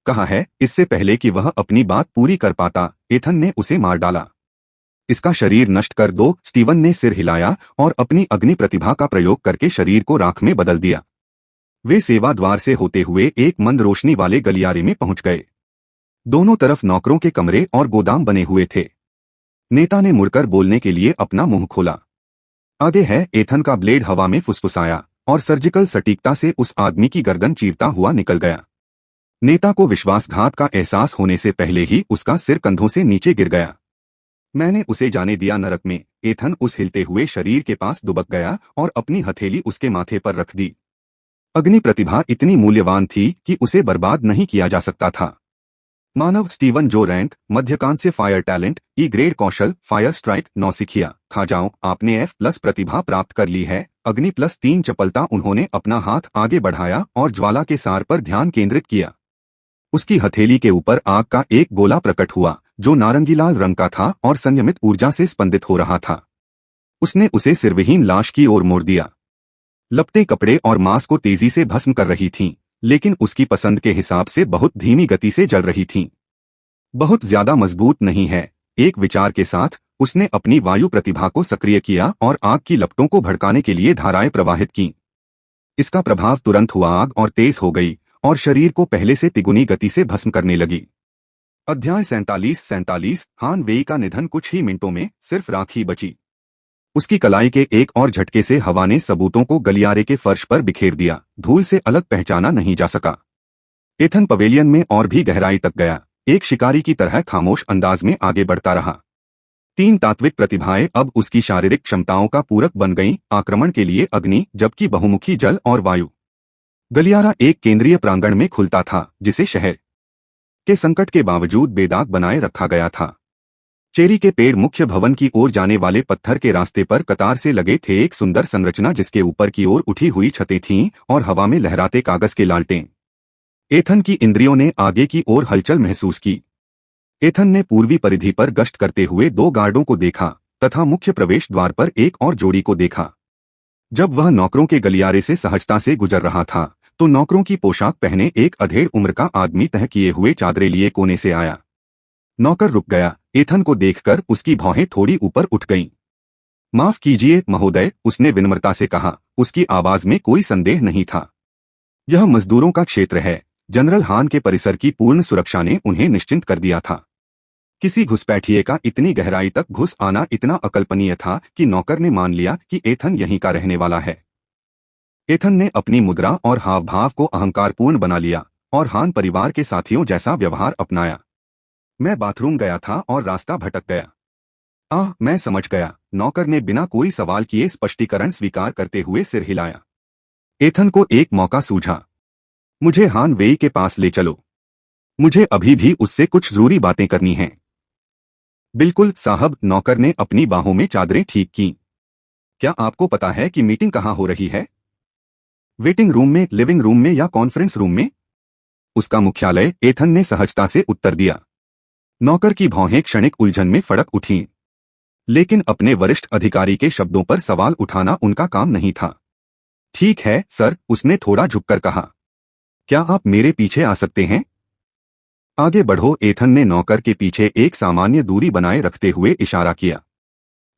कहा है, इससे पहले कि वह अपनी बात पूरी कर पाता, एथन ने उसे मार डाला। इसका शरीर नष्ट कर दो। स्टीवन ने सिर हिलाया और अपनी अग्नि प्रतिभा का प्रयोग करके शरीर को राख में बदल दिया। वे सेवा द्वार से होते हुए एक मंद रोशनी वाले गलियारे में पहुंच गए। दोनों तरफ नौकरों के कमरे और गोदाम बने हुए थे। नेता ने मुड़कर बोलने के लिए अपना मुंह खोला। आगे है। एथन का ब्लेड हवा में फुसफुसाया और सर्जिकल सटीकता से उस आदमी की गर्दन चीरता हुआ निकल गया। नेता को विश्वासघात का एहसास होने से पहले ही उसका सिर कंधों से नीचे गिर गया। मैंने उसे जाने दिया नरक में। एथन उस हिलते हुए शरीर के पास दुबक गया और अपनी हथेली उसके माथे पर रख दी। अग्नि प्रतिभा इतनी मूल्यवान थी कि उसे बर्बाद नहीं किया जा सकता था। मानव स्टीवन जो रैंक मध्यकांस्य फायर टैलेंट ई ग्रेड कौशल फायर स्ट्राइक नौसिखिया खा जाओ आपने F+ प्रतिभा प्राप्त कर ली है। अग्नि +3 चपलता उन्होंने अपना हाथ आगे बढ़ाया और ज्वाला के सार पर ध्यान केंद्रित किया। उसकी हथेली के ऊपर आग का एक गोला प्रकट हुआ जो नारंगी लाल रंग का था और संयमित ऊर्जा से स्पंदित हो रहा था। उसने उसे सिरविहीन लाश की ओर मोड़ दिया। लपटें कपड़े और मांस को तेजी से भस्म कर रही थीं, लेकिन उसकी पसंद के हिसाब से बहुत धीमी गति से जल रही थीं। बहुत ज्यादा मजबूत नहीं है, एक विचार के साथ उसने अपनी वायु प्रतिभा को सक्रिय किया और आग की लपटों को भड़काने के लिए धाराएं प्रवाहित की। इसका प्रभाव तुरंत हुआ, आग और तेज हो गई और शरीर को पहले से तिगुनी गति से भस्म करने लगी। अध्याय 47 हान वेई का निधन। कुछ ही मिनटों में सिर्फ राख ही बची। उसकी कलाई के एक और झटके से हवा ने सबूतों को गलियारे के फर्श पर बिखेर दिया। धूल से अलग पहचाना नहीं जा सका। एथन पवेलियन में और भी गहराई तक गया, एक शिकारी की तरह खामोश अंदाज में आगे बढ़ता रहा। 3 तात्विक प्रतिभाएं अब उसकी शारीरिक क्षमताओं का पूरक बन गईं, आक्रमण के लिए अग्नि जबकि बहुमुखी जल और वायु। गलियारा एक केंद्रीय प्रांगण में खुलता था जिसे शहर के संकट के बावजूद बेदाग बनाए रखा गया था। चेरी के पेड़ मुख्य भवन की ओर जाने वाले पत्थर के रास्ते पर कतार से लगे थे, एक सुंदर संरचना जिसके ऊपर की ओर उठी हुई छतें थीं और हवा में लहराते कागज के लालटें। एथन की इंद्रियों ने आगे की ओर हलचल महसूस की। एथन ने पूर्वी परिधि पर गश्त करते हुए 2 गार्डों को देखा तथा मुख्य प्रवेश द्वार पर एक और जोड़ी को देखा। जब वह नौकरों के गलियारे से सहजता से गुजर रहा था तो नौकरों की पोशाक पहने एक अधेड़ उम्र का आदमी तह किए हुए चादरे लिए कोने से आया। नौकर रुक गया। एथन को देखकर उसकी भौहें थोड़ी ऊपर उठ गईं। माफ कीजिए महोदय, उसने विनम्रता से कहा। उसकी आवाज में कोई संदेह नहीं था। यह मजदूरों का क्षेत्र है। जनरल हान के परिसर की पूर्ण सुरक्षा ने उन्हें निश्चिंत कर दिया था। किसी घुसपैठिए का इतनी गहराई तक घुस आना इतना अकल्पनीय था कि नौकर ने मान लिया कि एथन यहीं का रहने वाला है। एथन ने अपनी मुद्रा और हाव भाव को अहंकारपूर्ण बना लिया और हान परिवार के साथियों जैसा व्यवहार अपनाया। मैं बाथरूम गया था और रास्ता भटक गया। मैं समझ गया, नौकर ने बिना कोई सवाल किए स्पष्टीकरण स्वीकार करते हुए सिर हिलाया। एथन को एक मौका सूझा। मुझे हान वेई के पास ले चलो। मुझे अभी भी उससे कुछ जरूरी बातें करनी हैं। बिल्कुल साहब, नौकर ने अपनी बाहों में चादरें ठीक की। क्या आपको पता है कि मीटिंग कहाँ हो रही है? वेटिंग रूम में, लिविंग रूम में या कॉन्फ्रेंस रूम में? उसका मुख्यालय, एथन ने सहजता से उत्तर दिया। नौकर की भौहें क्षणिक उलझन में फड़क उठीं, लेकिन अपने वरिष्ठ अधिकारी के शब्दों पर सवाल उठाना उनका काम नहीं था। ठीक है सर, उसने थोड़ा झुककर कहा। क्या आप मेरे पीछे आ सकते हैं? आगे बढ़ो, एथन ने नौकर के पीछे एक सामान्य दूरी बनाए रखते हुए इशारा किया।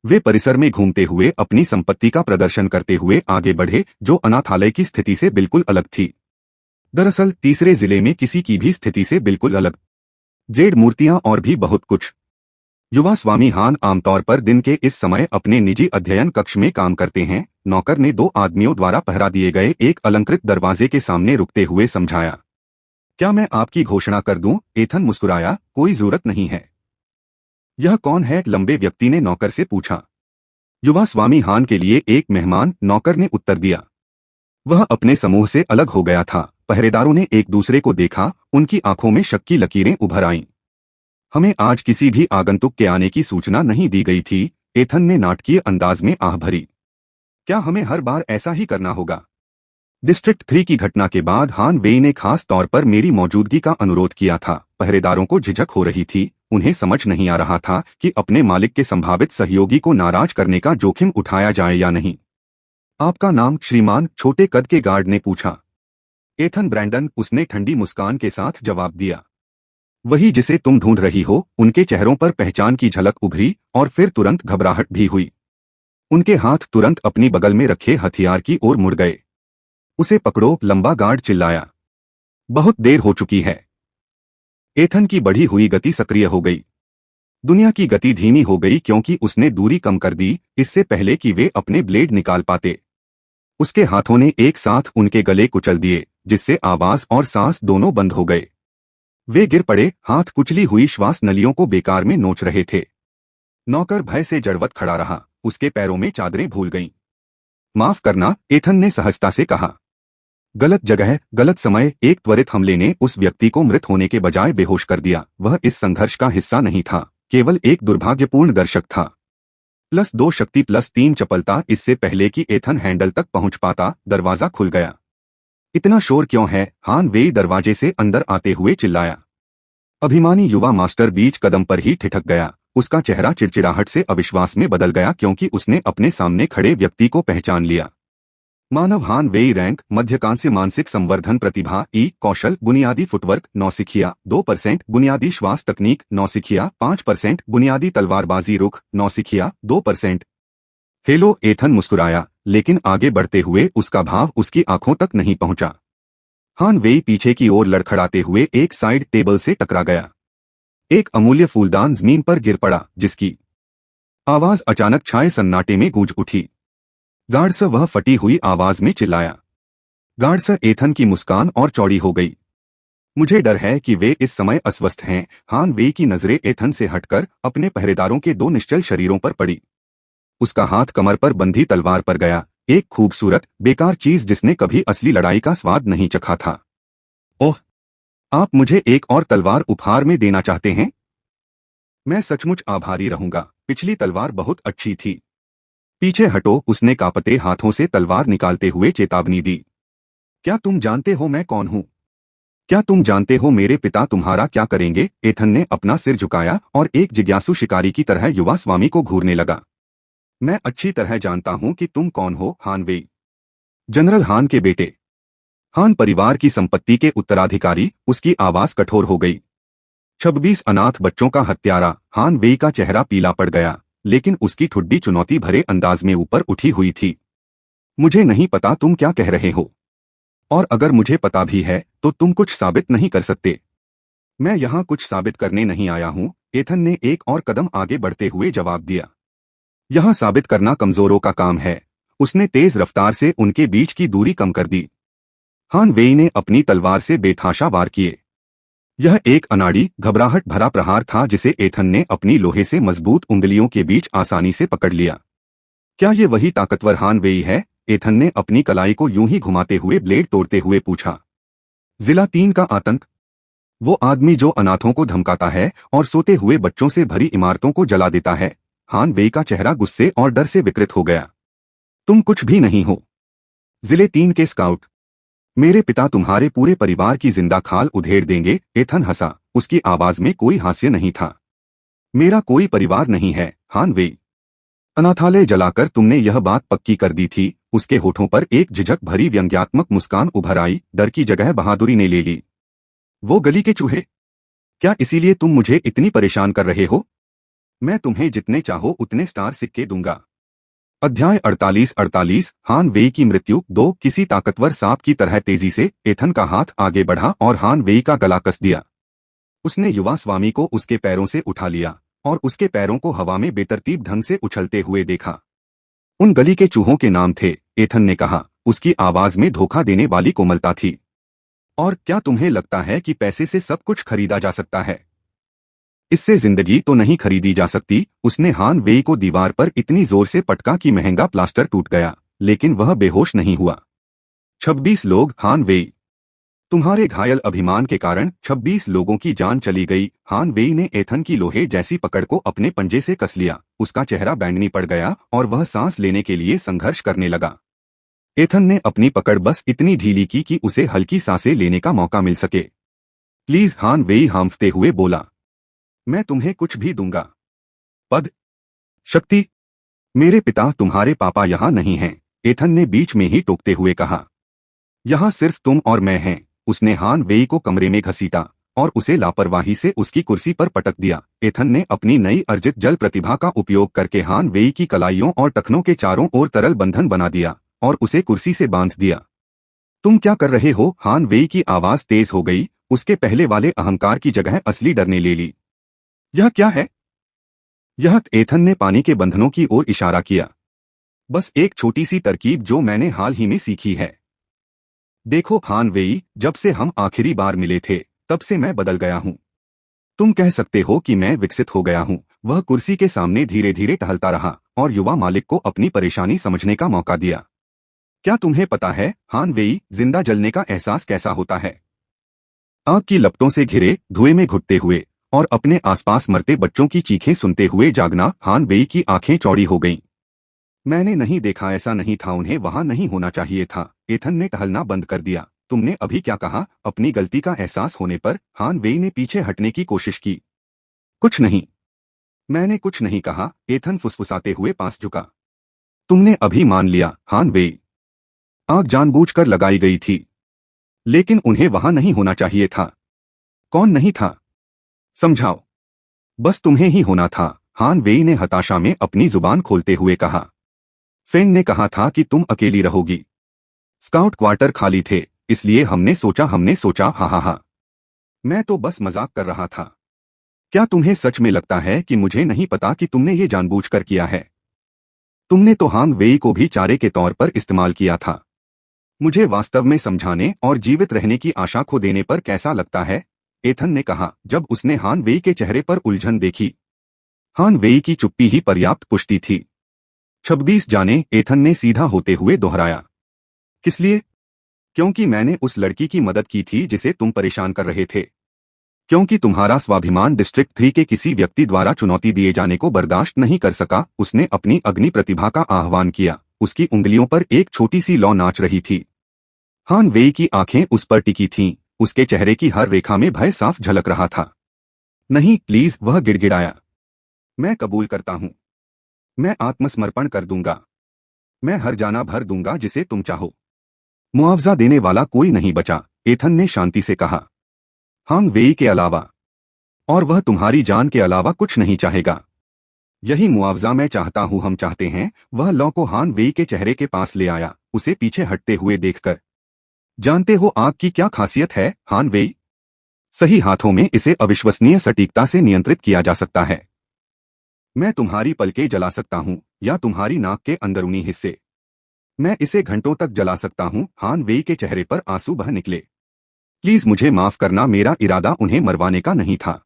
वे परिसर में घूमते हुए अपनी संपत्ति का प्रदर्शन करते हुए आगे बढ़े, जो अनाथालय की स्थिति से बिल्कुल अलग थी। दरअसल तीसरे जिले में किसी की भी स्थिति से बिल्कुल अलग। जेड मूर्तियां और भी बहुत कुछ। युवा स्वामी हान आमतौर पर दिन के इस समय अपने निजी अध्ययन कक्ष में काम करते हैं। नौकर ने 2 आदमियों द्वारा पहरा दिए गए एक अलंकृत दरवाजे के सामने रुकते हुए समझाया। क्या मैं आपकी घोषणा कर दूं? एथन मुस्कुराया। कोई जरूरत नहीं है। यह कौन है? लंबे व्यक्ति ने नौकर से पूछा। युवा स्वामी हान के लिए एक मेहमान, नौकर ने उत्तर दिया। वह अपने समूह से अलग हो गया था। पहरेदारों ने एक दूसरे को देखा, उनकी आंखों में शक की लकीरें उभर आईं। हमें आज किसी भी आगंतुक के आने की सूचना नहीं दी गई थी, एथन ने नाटकीय अंदाज में आह भरी। क्या हमें हर बार ऐसा ही करना होगा? डिस्ट्रिक्ट 3 की घटना के बाद हान वेई ने खास तौर पर मेरी मौजूदगी का अनुरोध किया था। पहरेदारों को झिझक हो रही थी। उन्हें समझ नहीं आ रहा था कि अपने मालिक के संभावित सहयोगी को नाराज करने का जोखिम उठाया जाए या नहीं। आपका नाम? श्रीमान, छोटे कद के गार्ड ने पूछा। एथन ब्रैंडन, उसने ठंडी मुस्कान के साथ जवाब दिया। वही जिसे तुम ढूंढ रही हो। उनके चेहरों पर पहचान की झलक उभरी और फिर तुरंत घबराहट भी हुई। उनके हाथ तुरंत अपनी बगल में रखे हथियार की ओर मुड़ गए। उसे पकड़ो, लंबा गार्ड चिल्लाया। बहुत देर हो चुकी है। एथन की बढ़ी हुई गति सक्रिय हो गई। दुनिया की गति धीमी हो गई क्योंकि उसने दूरी कम कर दी, इससे पहले कि वे अपने ब्लेड निकाल पाते। उसके हाथों ने एक साथ उनके गले कुचल दिए, जिससे आवाज और सांस दोनों बंद हो गए। वे गिर पड़े, हाथ कुचली हुई श्वास नलियों को बेकार में नोच रहे थे। नौकर भय से जड़वत खड़ा रहा। उसके पैरों में चादरें भूल गईं। माफ करना, एथन ने सहजता से कहा। गलत जगह गलत समय, एक त्वरित हमले ने उस व्यक्ति को मृत होने के बजाय बेहोश कर दिया। वह इस संघर्ष का हिस्सा नहीं था, केवल एक दुर्भाग्यपूर्ण दर्शक था। +2 शक्ति +3 चपलता। इससे पहले कि एथन हैंडल तक पहुंच पाता, दरवाजा खुल गया। इतना शोर क्यों है? हान वेई दरवाजे से अंदर आते हुए चिल्लाया। अभिमानी युवा मास्टर बीच कदम पर ही ठिठक गया। उसका चेहरा चिड़चिड़ाहट से अविश्वास में बदल गया क्योंकि उसने अपने सामने खड़े व्यक्ति को पहचान लिया। मानव हान वेई रैंक मध्यकांस्य, मानसिक संवर्धन प्रतिभा ई कौशल, बुनियादी फुटवर्क नौसिखिया 2%, बुनियादी श्वास तकनीक नौसिखिया 5%, बुनियादी तलवारबाजी रुख नौसिखिया 2%। हेलो, एथन मुस्कुराया, लेकिन आगे बढ़ते हुए उसका भाव उसकी आंखों तक नहीं पहुंचा। हान वेई पीछे की ओर लड़खड़ाते हुए एक साइड टेबल से टकरा गया। एक अमूल्य फूलदान जमीन पर गिर पड़ा, जिसकी आवाज अचानक छाए सन्नाटे में गूंज उठी। गार्ड्स, वह फटी हुई आवाज में चिल्लाया। गार्ड्स, एथन की मुस्कान और चौड़ी हो गई। मुझे डर है कि वे इस समय अस्वस्थ हैं। हान वेई की नजरें एथन से हटकर अपने पहरेदारों के दो निश्चल शरीरों पर पड़ी। उसका हाथ कमर पर बंधी तलवार पर गया, एक खूबसूरत बेकार चीज जिसने कभी असली लड़ाई का स्वाद नहीं चखा था। ओह, आप मुझे एक और तलवार उपहार में देना चाहते हैं? मैं सचमुच आभारी रहूंगा। पिछली तलवार बहुत अच्छी थी। पीछे हटो, उसने कांपते हाथों से तलवार निकालते हुए चेतावनी दी। क्या तुम जानते हो मैं कौन हूं? क्या तुम जानते हो मेरे पिता तुम्हारा क्या करेंगे? एथन ने अपना सिर झुकाया और एक जिज्ञासु शिकारी की तरह युवा स्वामी को घूरने लगा। मैं अच्छी तरह जानता हूं कि तुम कौन हो, हान वेई, जनरल हान के बेटे, हान परिवार की संपत्ति के उत्तराधिकारी। उसकी आवाज कठोर हो गई। 26 अनाथ बच्चों का हत्यारा। हान वेई का चेहरा पीला पड़ गया, लेकिन उसकी ठुड्डी चुनौती भरे अंदाज में ऊपर उठी हुई थी। मुझे नहीं पता तुम क्या कह रहे हो, और अगर मुझे पता भी है तो तुम कुछ साबित नहीं कर सकते। मैं यहां कुछ साबित करने नहीं आया हूं, एथन ने एक और कदम आगे बढ़ते हुए जवाब दिया। यहां साबित करना कमजोरों का काम है। उसने तेज रफ्तार से उनके बीच की दूरी कम कर दी। हान वेई ने अपनी तलवार से बेतहाशा वार किए। यह एक अनाड़ी, घबराहट भरा प्रहार था जिसे एथन ने अपनी लोहे से मजबूत उंगलियों के बीच आसानी से पकड़ लिया। क्या ये वही ताकतवर हान वेई है? एथन ने अपनी कलाई को यूं ही घुमाते हुए ब्लेड तोड़ते हुए पूछा। जिला 3 का आतंक, वो आदमी जो अनाथों को धमकाता है और सोते हुए बच्चों से भरी इमारतों को जला देता है। हान वेई का चेहरा गुस्से और डर से विकृत हो गया। तुम कुछ भी नहीं हो। जिले 3 के स्काउट। मेरे पिता तुम्हारे पूरे परिवार की जिंदा खाल उधेड़ देंगे। एथन हंसा, उसकी आवाज में कोई हास्य नहीं था। मेरा कोई परिवार नहीं है, हान वेई। अनाथालय जलाकर तुमने यह बात पक्की कर दी थी। उसके होठों पर एक झिझक भरी व्यंग्यात्मक मुस्कान उभर आई। डर की जगह बहादुरी ने ले ली। वो गली के चूहे, क्या इसीलिए तुम मुझे इतनी परेशान कर रहे हो? मैं तुम्हें जितने चाहो उतने स्टार सिक्के दूंगा। अध्याय 48 हान वेई की मृत्यु 2। किसी ताकतवर सांप की तरह तेजी से एथन का हाथ आगे बढ़ा और हान वेई का गला कस दिया। उसने युवा स्वामी को उसके पैरों से उठा लिया और उसके पैरों को हवा में बेतरतीब ढंग से उछलते हुए देखा। उन गली के चूहों के नाम थे, एथन ने कहा। उसकी आवाज में धोखा देने वाली कोमलता थी। और क्या तुम्हें लगता है कि पैसे से सब कुछ खरीदा जा सकता है? इससे जिंदगी तो नहीं खरीदी जा सकती। उसने हान वेई को दीवार पर इतनी जोर से पटका कि महंगा प्लास्टर टूट गया, लेकिन वह बेहोश नहीं हुआ। 26 लोग, हान वेई, तुम्हारे घायल अभिमान के कारण 26 लोगों की जान चली गई। हान वेई ने एथन की लोहे जैसी पकड़ को अपने पंजे से कस लिया। उसका चेहरा बैंगनी पड़ गया और वह सांस लेने के लिए संघर्ष करने लगा। एथन ने अपनी पकड़ बस इतनी ढीली की कि उसे हल्की सांसें लेने का मौका मिल सके। प्लीज, हान वेई हांफते हुए बोला, मैं तुम्हें कुछ भी दूंगा। पद, शक्ति। मेरे पिता तुम्हारे पापा यहाँ नहीं हैं, एथन ने बीच में ही टोकते हुए कहा। यहाँ सिर्फ तुम और मैं हैं। उसने हान वेई को कमरे में घसीटा और उसे लापरवाही से उसकी कुर्सी पर पटक दिया। एथन ने अपनी नई अर्जित जल प्रतिभा का उपयोग करके हान वेई की कलाइयों और टखनों के चारों ओर तरल बंधन बना दिया और उसे कुर्सी से बांध दिया। तुम क्या कर रहे हो? हान वेई की आवाज तेज हो गई। उसके पहले वाले अहंकार की जगह असली डर ने ले ली। यह क्या है? यह, एथन ने पानी के बंधनों की ओर इशारा किया। बस एक छोटी सी तरकीब जो मैंने हाल ही में सीखी है। देखो हान वेई, जब से हम आखिरी बार मिले थे तब से मैं बदल गया हूं। तुम कह सकते हो कि मैं विकसित हो गया हूं। वह कुर्सी के सामने धीरे धीरे टहलता रहा और युवा मालिक को अपनी परेशानी समझने का मौका दिया। क्या तुम्हें पता है हान वेई जिंदा जलने का एहसास कैसा होता है? आग की लपटों से घिरे धुएं में घुटते हुए और अपने आसपास मरते बच्चों की चीखें सुनते हुए जागना। हान वेई की आंखें चौड़ी हो गईं। मैंने नहीं देखा, ऐसा नहीं था, उन्हें वहां नहीं होना चाहिए था। एथन ने टहलना बंद कर दिया। तुमने अभी क्या कहा? अपनी गलती का एहसास होने पर हान वेई ने पीछे हटने की कोशिश की। कुछ नहीं, मैंने कुछ नहीं कहा। एथन फुसफुसाते हुए पास झुका। तुमने अभी मान लिया हान वेई, आग जानबूझकर लगाई गई थी, लेकिन उन्हें वहां नहीं होना चाहिए था। कौन नहीं था? समझाओ। बस तुम्हें ही होना था, हान वेई ने हताशा में अपनी जुबान खोलते हुए कहा। फेंग ने कहा था कि तुम अकेली रहोगी। स्काउट क्वार्टर खाली थे, इसलिए हमने सोचा हा हा हा। मैं तो बस मजाक कर रहा था। क्या तुम्हें सच में लगता है कि मुझे नहीं पता कि तुमने ये जानबूझकर किया है? तुमने तो हांग वेई को भी चारे के तौर पर इस्तेमाल किया था। मुझे वास्तव में समझाने और जीवित रहने की आशा खो देने पर कैसा लगता है? एथन ने कहा जब उसने हान वेई के चेहरे पर उलझन देखी। हान वेई की चुप्पी ही पर्याप्त पुष्टि थी। 26 जाने, एथन ने सीधा होते हुए दोहराया। किस लिए? क्योंकि मैंने उस लड़की की मदद की थी जिसे तुम परेशान कर रहे थे। क्योंकि तुम्हारा स्वाभिमान डिस्ट्रिक्ट 3 के किसी व्यक्ति द्वारा चुनौती दिए जाने को बर्दाश्त नहीं कर सका। उसने अपनी अग्नि प्रतिभा का आह्वान किया। उसकी उंगलियों पर एक छोटी सी लौ नाच रही थी। हान वेई की आंखें उस पर टिकी थीं। उसके चेहरे की हर रेखा में भय साफ झलक रहा था। नहीं प्लीज, वह गिड़गिड़ाया। मैं कबूल करता हूं। मैं आत्मसमर्पण कर दूंगा। मैं हर जाना भर दूंगा जिसे तुम चाहो। मुआवजा देने वाला कोई नहीं बचा, एथन ने शांति से कहा। हांग वेई के अलावा, और वह तुम्हारी जान के अलावा कुछ नहीं चाहेगा। यही मुआवजा मैं चाहता हूं, हम चाहते हैं। वह लौ को हान वेई के चेहरे के पास ले आया, उसे पीछे हटते हुए देखकर। जानते हो आग की क्या खासियत है हान वेई? सही हाथों में इसे अविश्वसनीय सटीकता से नियंत्रित किया जा सकता है। मैं तुम्हारी पलकें जला सकता हूं या तुम्हारी नाक के अंदरूनी हिस्से। मैं इसे घंटों तक जला सकता हूं। हान वेई के चेहरे पर आंसू बह निकले। प्लीज मुझे माफ करना, मेरा इरादा उन्हें मरवाने का नहीं था।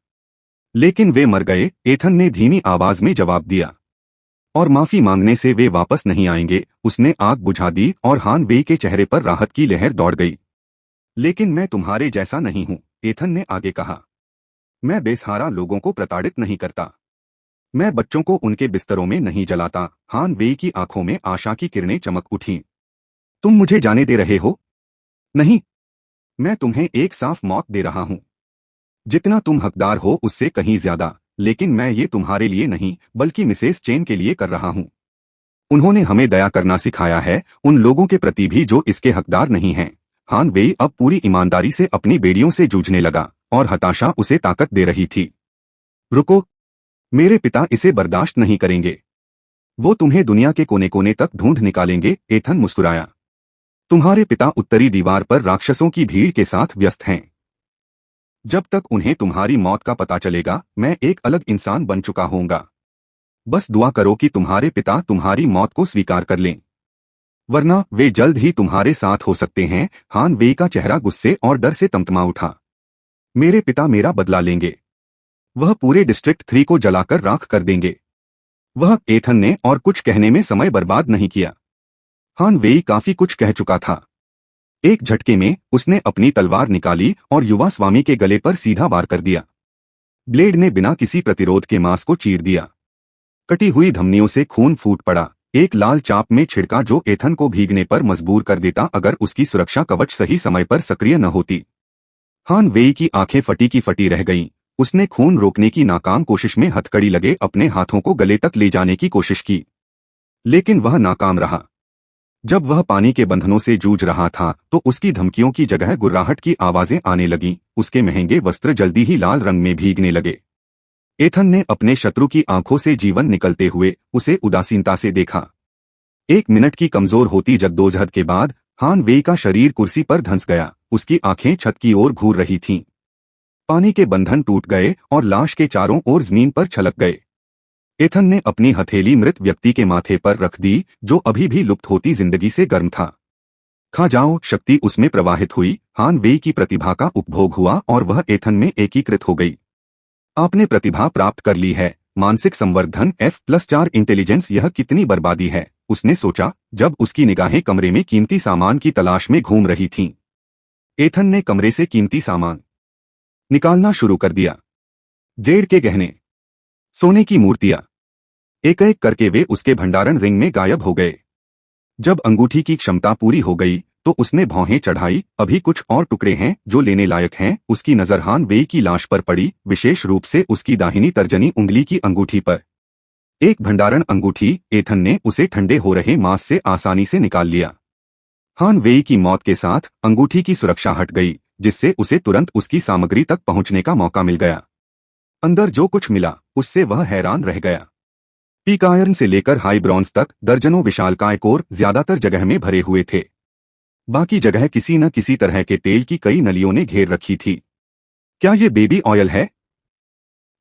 लेकिन वे मर गए, एथन ने धीमी आवाज में जवाब दिया। और माफी मांगने से वे वापस नहीं आएंगे। उसने आग बुझा दी और हान वेई के चेहरे पर राहत की लहर दौड़ गई। लेकिन मैं तुम्हारे जैसा नहीं हूं, एथन ने आगे कहा। मैं बेसहारा लोगों को प्रताड़ित नहीं करता। मैं बच्चों को उनके बिस्तरों में नहीं जलाता। हान वेई की आंखों में आशा की किरणें चमक उठीं। तुम मुझे जाने दे रहे हो? नहीं, मैं तुम्हें एक साफ मौत दे रहा हूं, जितना तुम हकदार हो उससे कहीं ज्यादा। लेकिन मैं ये तुम्हारे लिए नहीं, बल्कि मिसेस चेन के लिए कर रहा हूं। उन्होंने हमें दया करना सिखाया है, उन लोगों के प्रति भी जो इसके हकदार नहीं हैं। हान वेई अब पूरी ईमानदारी से अपनी बेड़ियों से जूझने लगा और हताशा उसे ताकत दे रही थी। रुको, मेरे पिता इसे बर्दाश्त नहीं करेंगे। वो तुम्हें दुनिया के कोने कोने तक ढूंढ निकालेंगे, एथन मुस्कुराया। तुम्हारे पिता उत्तरी दीवार पर राक्षसों की भीड़ के साथ व्यस्त हैं। जब तक उन्हें तुम्हारी मौत का पता चलेगा, मैं एक अलग इंसान बन चुका होऊंगा। बस दुआ करो कि तुम्हारे पिता तुम्हारी मौत को स्वीकार कर लें, वरना वे जल्द ही तुम्हारे साथ हो सकते हैं। हान वेई का चेहरा गुस्से और डर से तमतमा उठा। मेरे पिता मेरा बदला लेंगे। वह पूरे डिस्ट्रिक्ट 3 को जलाकर राख कर देंगे। वह, एथन ने और कुछ कहने में समय बर्बाद नहीं किया। हान वेई काफी कुछ कह चुका था। एक झटके में उसने अपनी तलवार निकाली और युवा स्वामी के गले पर सीधा वार कर दिया। ब्लेड ने बिना किसी प्रतिरोध के मांस को चीर दिया। कटी हुई धमनियों से खून फूट पड़ा। एक लाल चाप में छिड़का जो एथन को भीगने पर मजबूर कर देता अगर उसकी सुरक्षा कवच सही समय पर सक्रिय न होती। हान वेई की आंखें फटी की फटी रह गईं। उसने खून रोकने की नाकाम कोशिश में हथकड़ी लगे अपने हाथों को गले तक ले जाने की कोशिश की, लेकिन वह नाकाम रहा। जब वह पानी के बंधनों से जूझ रहा था तो उसकी धमकियों की जगह गुर्राहट की आवाजें आने लगीं। उसके महंगे वस्त्र जल्दी ही लाल रंग में भीगने लगे। एथन ने अपने शत्रु की आंखों से जीवन निकलते हुए उसे उदासीनता से देखा। 1 मिनट की कमजोर होती जद्दोजहद के बाद हान वेई का शरीर कुर्सी पर धंस गया। उसकी आंखें छत की ओर घूर रही थीं। पानी के बंधन टूट गए और लाश के चारों ओर जमीन पर छलक गए। एथन ने अपनी हथेली मृत व्यक्ति के माथे पर रख दी, जो अभी भी लुप्त होती जिंदगी से गर्म था। खा जाओ, शक्ति उसमें प्रवाहित हुई। हान वेई की प्रतिभा का उपभोग हुआ और वह एथन में एकीकृत हो गई। आपने प्रतिभा प्राप्त कर ली है, मानसिक संवर्धन F+4 इंटेलिजेंस, यह कितनी बर्बादी है, उसने सोचा जब उसकी निगाहें कमरे में कीमती सामान की तलाश में घूम रही थीं। एथन ने कमरे से कीमती सामान निकालना शुरू कर दिया। जेड के गहने, सोने की मूर्तियां, एक एक करके वे उसके भंडारण रिंग में गायब हो गए। जब अंगूठी की क्षमता पूरी हो गई तो उसने भौहें चढ़ाई। अभी कुछ और टुकड़े हैं जो लेने लायक हैं। उसकी नजर हान वेई की लाश पर पड़ी, विशेष रूप से उसकी दाहिनी तर्जनी उंगली की अंगूठी पर। एक भंडारण अंगूठी। एथन ने उसे ठंडे हो रहे मांस से आसानी से निकाल लिया। हान वेई की मौत के साथ अंगूठी की सुरक्षा हट गई, जिससे उसे तुरंत उसकी सामग्री तक पहुंचने का मौका मिल गया। अंदर जो कुछ मिला उससे वह हैरान रह गया। पीक आयरन से लेकर हाई ब्रॉन्ज तक दर्जनों विशालकाय कोर ज्यादातर जगह में भरे हुए थे। बाकी जगह किसी न किसी तरह के तेल की कई नलियों ने घेर रखी थी। क्या ये बेबी ऑयल है?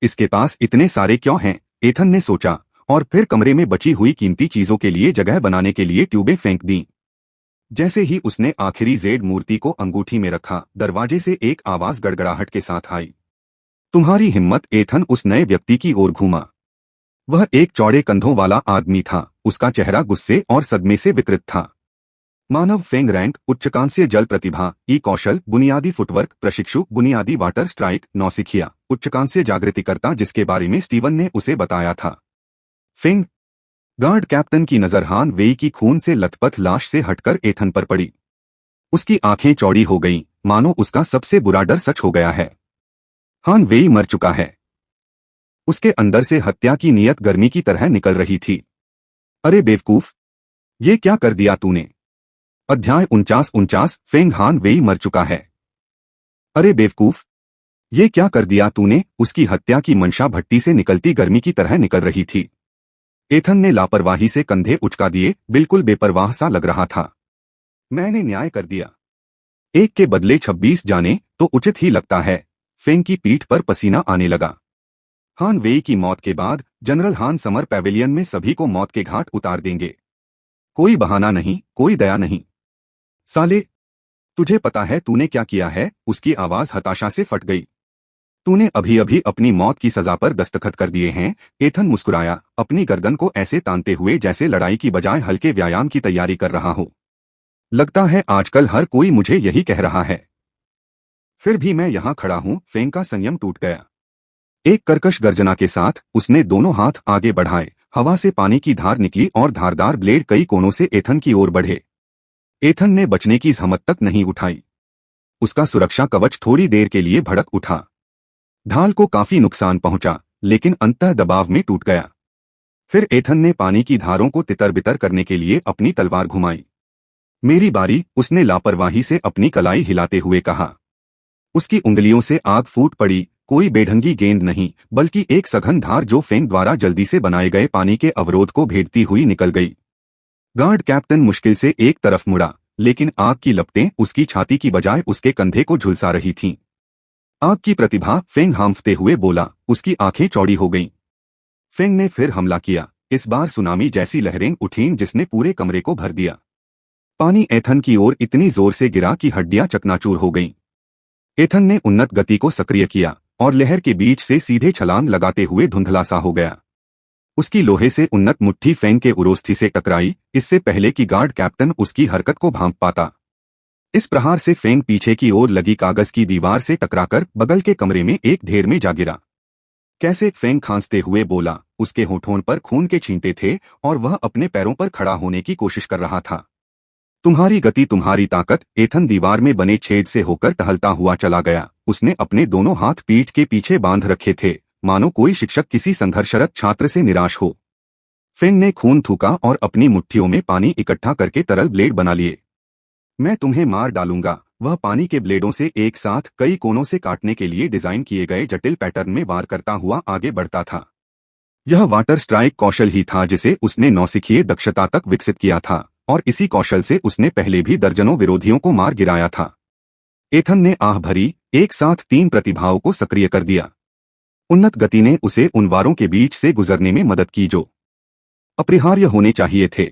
इसके पास इतने सारे क्यों हैं? एथन ने सोचा और फिर कमरे में बची हुई कीमती चीजों के लिए जगह बनाने के लिए ट्यूबें फेंक दी। जैसे ही उसने आखिरी जेड मूर्ति को अंगूठी में रखा, दरवाजे से एक आवाज गड़गड़ाहट के साथ आई। तुम्हारी हिम्मत? एथन उस नए व्यक्ति की ओर घूमा। वह एक चौड़े कंधों वाला आदमी था। उसका चेहरा गुस्से और सदमे से विकृत था। मानव फेंग रैंक, उच्चकांक्षीय जल प्रतिभा, ई कौशल, बुनियादी फुटवर्क प्रशिक्षु, बुनियादी वाटर स्ट्राइक, नौसिखिया, उच्चकांक्षीय जागृतिकर्ता, जिसके बारे में स्टीवन ने उसे बताया था। फेंग गार्ड कैप्टन की नजर हान वेई की खून से लथपथ लाश से हटकर एथन पर पड़ी। उसकी आंखें चौड़ी हो गईं, मानो उसका सबसे बुरा डर सच हो गया है। हान वेई मर चुका है। उसके अंदर से हत्या की नीयत गर्मी की तरह निकल रही थी। अरे बेवकूफ, ये क्या कर दिया तूने? अध्याय 49 फेंग हान वेई मर चुका है। अरे बेवकूफ, ये क्या कर दिया तूने? उसकी हत्या की मंशा भट्टी से निकलती गर्मी की तरह निकल रही थी। एथन ने लापरवाही से कंधे उचका दिए, बिल्कुल बेपरवाह सा लग रहा था। मैंने न्याय कर दिया। एक के बदले 26 जाने तो उचित ही लगता है। फेंग की पीठ पर पसीना आने लगा। हान वेई की मौत के बाद जनरल हान समर पैवेलियन में सभी को मौत के घाट उतार देंगे। कोई बहाना नहीं, कोई दया नहीं। साले, तुझे पता है तूने क्या किया है? उसकी आवाज हताशा से फट गई। तूने अभी अभी अपनी मौत की सजा पर दस्तखत कर दिए हैं। एथन मुस्कुराया, अपनी गर्दन को ऐसे तानते हुए जैसे लड़ाई की बजाय हल्के व्यायाम की तैयारी कर रहा हो। लगता है आजकल हर कोई मुझे यही कह रहा है। फिर भी मैं यहां खड़ा हूं। फेंग का संयम टूट गया। एक कर्कश गर्जना के साथ उसने दोनों हाथ आगे बढ़ाए। हवा से पानी की धार निकली और धारदार ब्लेड कई कोनों से एथन की ओर बढ़े। एथन ने बचने की जहमत तक नहीं उठाई। उसका सुरक्षा कवच थोड़ी देर के लिए भड़क उठा। ढाल को काफी नुकसान पहुंचा, लेकिन अंतः दबाव में टूट गया। फिर एथन ने पानी की धारों को तितर बितर करने के लिए अपनी तलवार घुमाई। मेरी बारी, उसने लापरवाही से अपनी कलाई हिलाते हुए कहा। उसकी उंगलियों से आग फूट पड़ी। कोई बेढंगी गेंद नहीं, बल्कि एक सघन धार जो फेंग द्वारा जल्दी से बनाए गए पानी के अवरोध को भेदती हुई निकल गई। गार्ड कैप्टन मुश्किल से एक तरफ मुड़ा, लेकिन आग की लपटें उसकी छाती की बजाय उसके कंधे को झुलसा रही थीं। आग की प्रतिभा, फेंग हांफते हुए बोला। उसकी आंखें चौड़ी हो गईं। फेंग ने फिर हमला किया। इस बार सुनामी जैसी लहरें उठीं जिसने पूरे कमरे को भर दिया। पानी एथन की ओर इतनी जोर से गिरा कि हड्डियां चकनाचूर हो गईं। एथन ने उन्नत गति को सक्रिय किया और लहर के बीच से सीधे छलांग लगाते हुए धुंधला सा हो गया। उसकी लोहे से उन्नत मुट्ठी फेंग के उरोस्थी से टकराई, इससे पहले कि गार्ड कैप्टन उसकी हरकत को भांप पाता। इस प्रहार से फेंग पीछे की ओर लगी कागज की दीवार से टकराकर बगल के कमरे में एक ढेर में जा गिरा। कैसे? फेंग खांसते हुए बोला। उसके होठों पर खून के छींटे थे और वह अपने पैरों पर खड़ा होने की कोशिश कर रहा था। तुम्हारी गति, तुम्हारी ताकत। एथन दीवार में बने छेद से होकर टहलता हुआ चला गया। उसने अपने दोनों हाथ पीठ के पीछे बांध रखे थे, मानो कोई शिक्षक किसी संघर्षरत छात्र से निराश हो। फेंग ने खून थूका और अपनी मुट्ठियों में पानी इकट्ठा करके तरल ब्लेड बना लिए। मैं तुम्हें मार डालूंगा। वह पानी के ब्लेडों से एक साथ कई कोनों से काटने के लिए डिजाइन किए गए जटिल पैटर्न में वार करता हुआ आगे बढ़ता था। यह वाटर स्ट्राइक कौशल ही था जिसे उसने नौसिखिए दक्षता तक विकसित किया था, और इसी कौशल से उसने पहले भी दर्जनों विरोधियों को मार गिराया था। एथन ने आह भरी, एक साथ 3 प्रतिभाओं को सक्रिय कर दिया। उन्नत गति ने उसे उन वारों के बीच से गुजरने में मदद की जो अपरिहार्य होने चाहिए थे।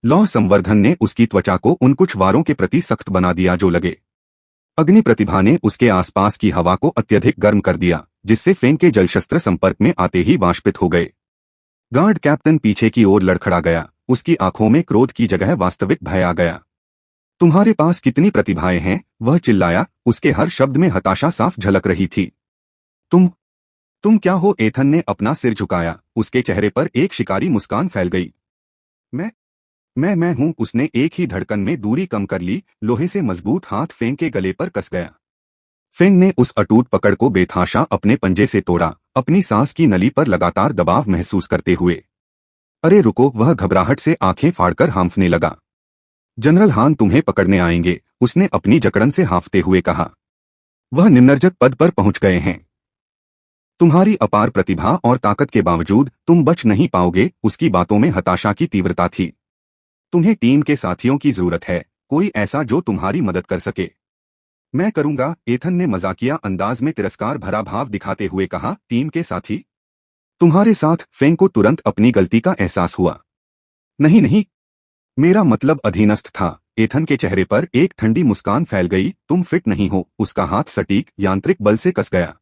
लौह संवर्धन ने उसकी त्वचा को उन कुछ वारों के प्रति सख्त बना दिया जो लगे। अग्नि प्रतिभा ने उसके आसपास की हवा को अत्यधिक गर्म कर दिया, जिससे फेंग के जलशस्त्र संपर्क में आते ही वाष्पित हो गए। गार्ड कैप्टन पीछे की ओर लड़खड़ा गया, उसकी आंखों में क्रोध की जगह वास्तविक भय आ गया। तुम्हारे पास कितनी प्रतिभाएं हैं, वह चिल्लाया, उसके हर शब्द में हताशा साफ झलक रही थी। तुम क्या हो? एथन ने अपना सिर झुकाया, उसके चेहरे पर एक शिकारी मुस्कान फैल गई। मैं हूं। उसने एक ही धड़कन में दूरी कम कर ली, लोहे से मजबूत हाथ फेंग के गले पर कस गया। फेंग ने उस अटूट पकड़ को बेतहाशा अपने पंजे से तोड़ा, अपनी सांस की नली पर लगातार दबाव महसूस करते हुए। अरे रुको! वह घबराहट से आंखें फाड़कर हांफने लगा। जनरल हान तुम्हें पकड़ने आएंगे, उसने अपनी जकड़न से हांफते हुए कहा। वह निम्नर्जक पद पर पहुंच गए हैं। तुम्हारी अपार प्रतिभा और ताकत के बावजूद तुम बच नहीं पाओगे। उसकी बातों में हताशा की तीव्रता थी। तुम्हें टीम के साथियों की जरूरत है, कोई ऐसा जो तुम्हारी मदद कर सके। मैं करूंगा, एथन ने मजाकिया अंदाज में तिरस्कार भरा भाव दिखाते हुए कहा। टीम के साथी? तुम्हारे साथ? फेंग को तुरंत अपनी गलती का एहसास हुआ। नहीं, मेरा मतलब अधीनस्थ था। एथन के चेहरे पर एक ठंडी मुस्कान फैल गई। तुम फिट नहीं हो। उसका हाथ सटीक यांत्रिक बल से कस गया।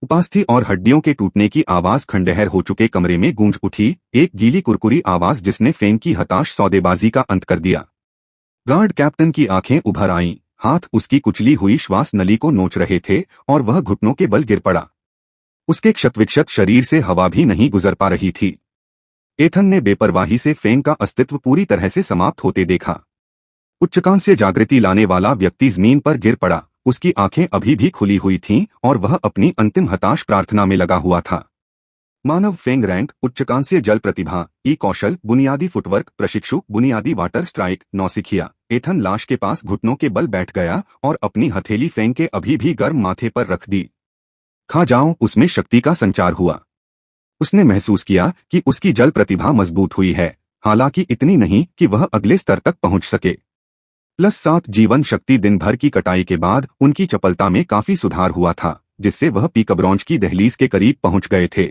उपास्थि और हड्डियों के टूटने की आवाज खंडहर हो चुके कमरे में गूंज उठी, एक गीली कुरकुरी आवाज जिसने फेंग की हताश सौदेबाजी का अंत कर दिया। गार्ड कैप्टन की आंखें उभर आईं, हाथ उसकी कुचली हुई श्वास नली को नोच रहे थे और वह घुटनों के बल गिर पड़ा। उसके क्षतविक्षत शरीर से हवा भी नहीं गुजर पा रही थी। एथन ने बेपरवाही से फेंग का अस्तित्व पूरी तरह से समाप्त होते देखा। उच्चकांत से जागृति लाने वाला व्यक्ति जमीन पर गिर पड़ा, उसकी आंखें अभी भी खुली हुई थीं और वह अपनी अंतिम हताश प्रार्थना में लगा हुआ था। मानव फेंग रैंक, उच्चकांस्य जल प्रतिभा, ई कौशल, बुनियादी फुटवर्क, प्रशिक्षु, बुनियादी वाटर स्ट्राइक, नौसिखिया। एथन लाश के पास घुटनों के बल बैठ गया और अपनी हथेली फेंग के अभी भी गर्म माथे पर रख दी। खा जाओ! उसमें शक्ति का संचार हुआ। उसने महसूस किया कि उसकी जल प्रतिभा मजबूत हुई है, हालांकि इतनी नहीं कि वह अगले स्तर तक पहुंच सके। +7 जीवन शक्ति। दिन भर की कटाई के बाद उनकी चपलता में काफी सुधार हुआ था, जिससे वह पीक ब्रॉन्ज की दहलीज के करीब पहुंच गए थे।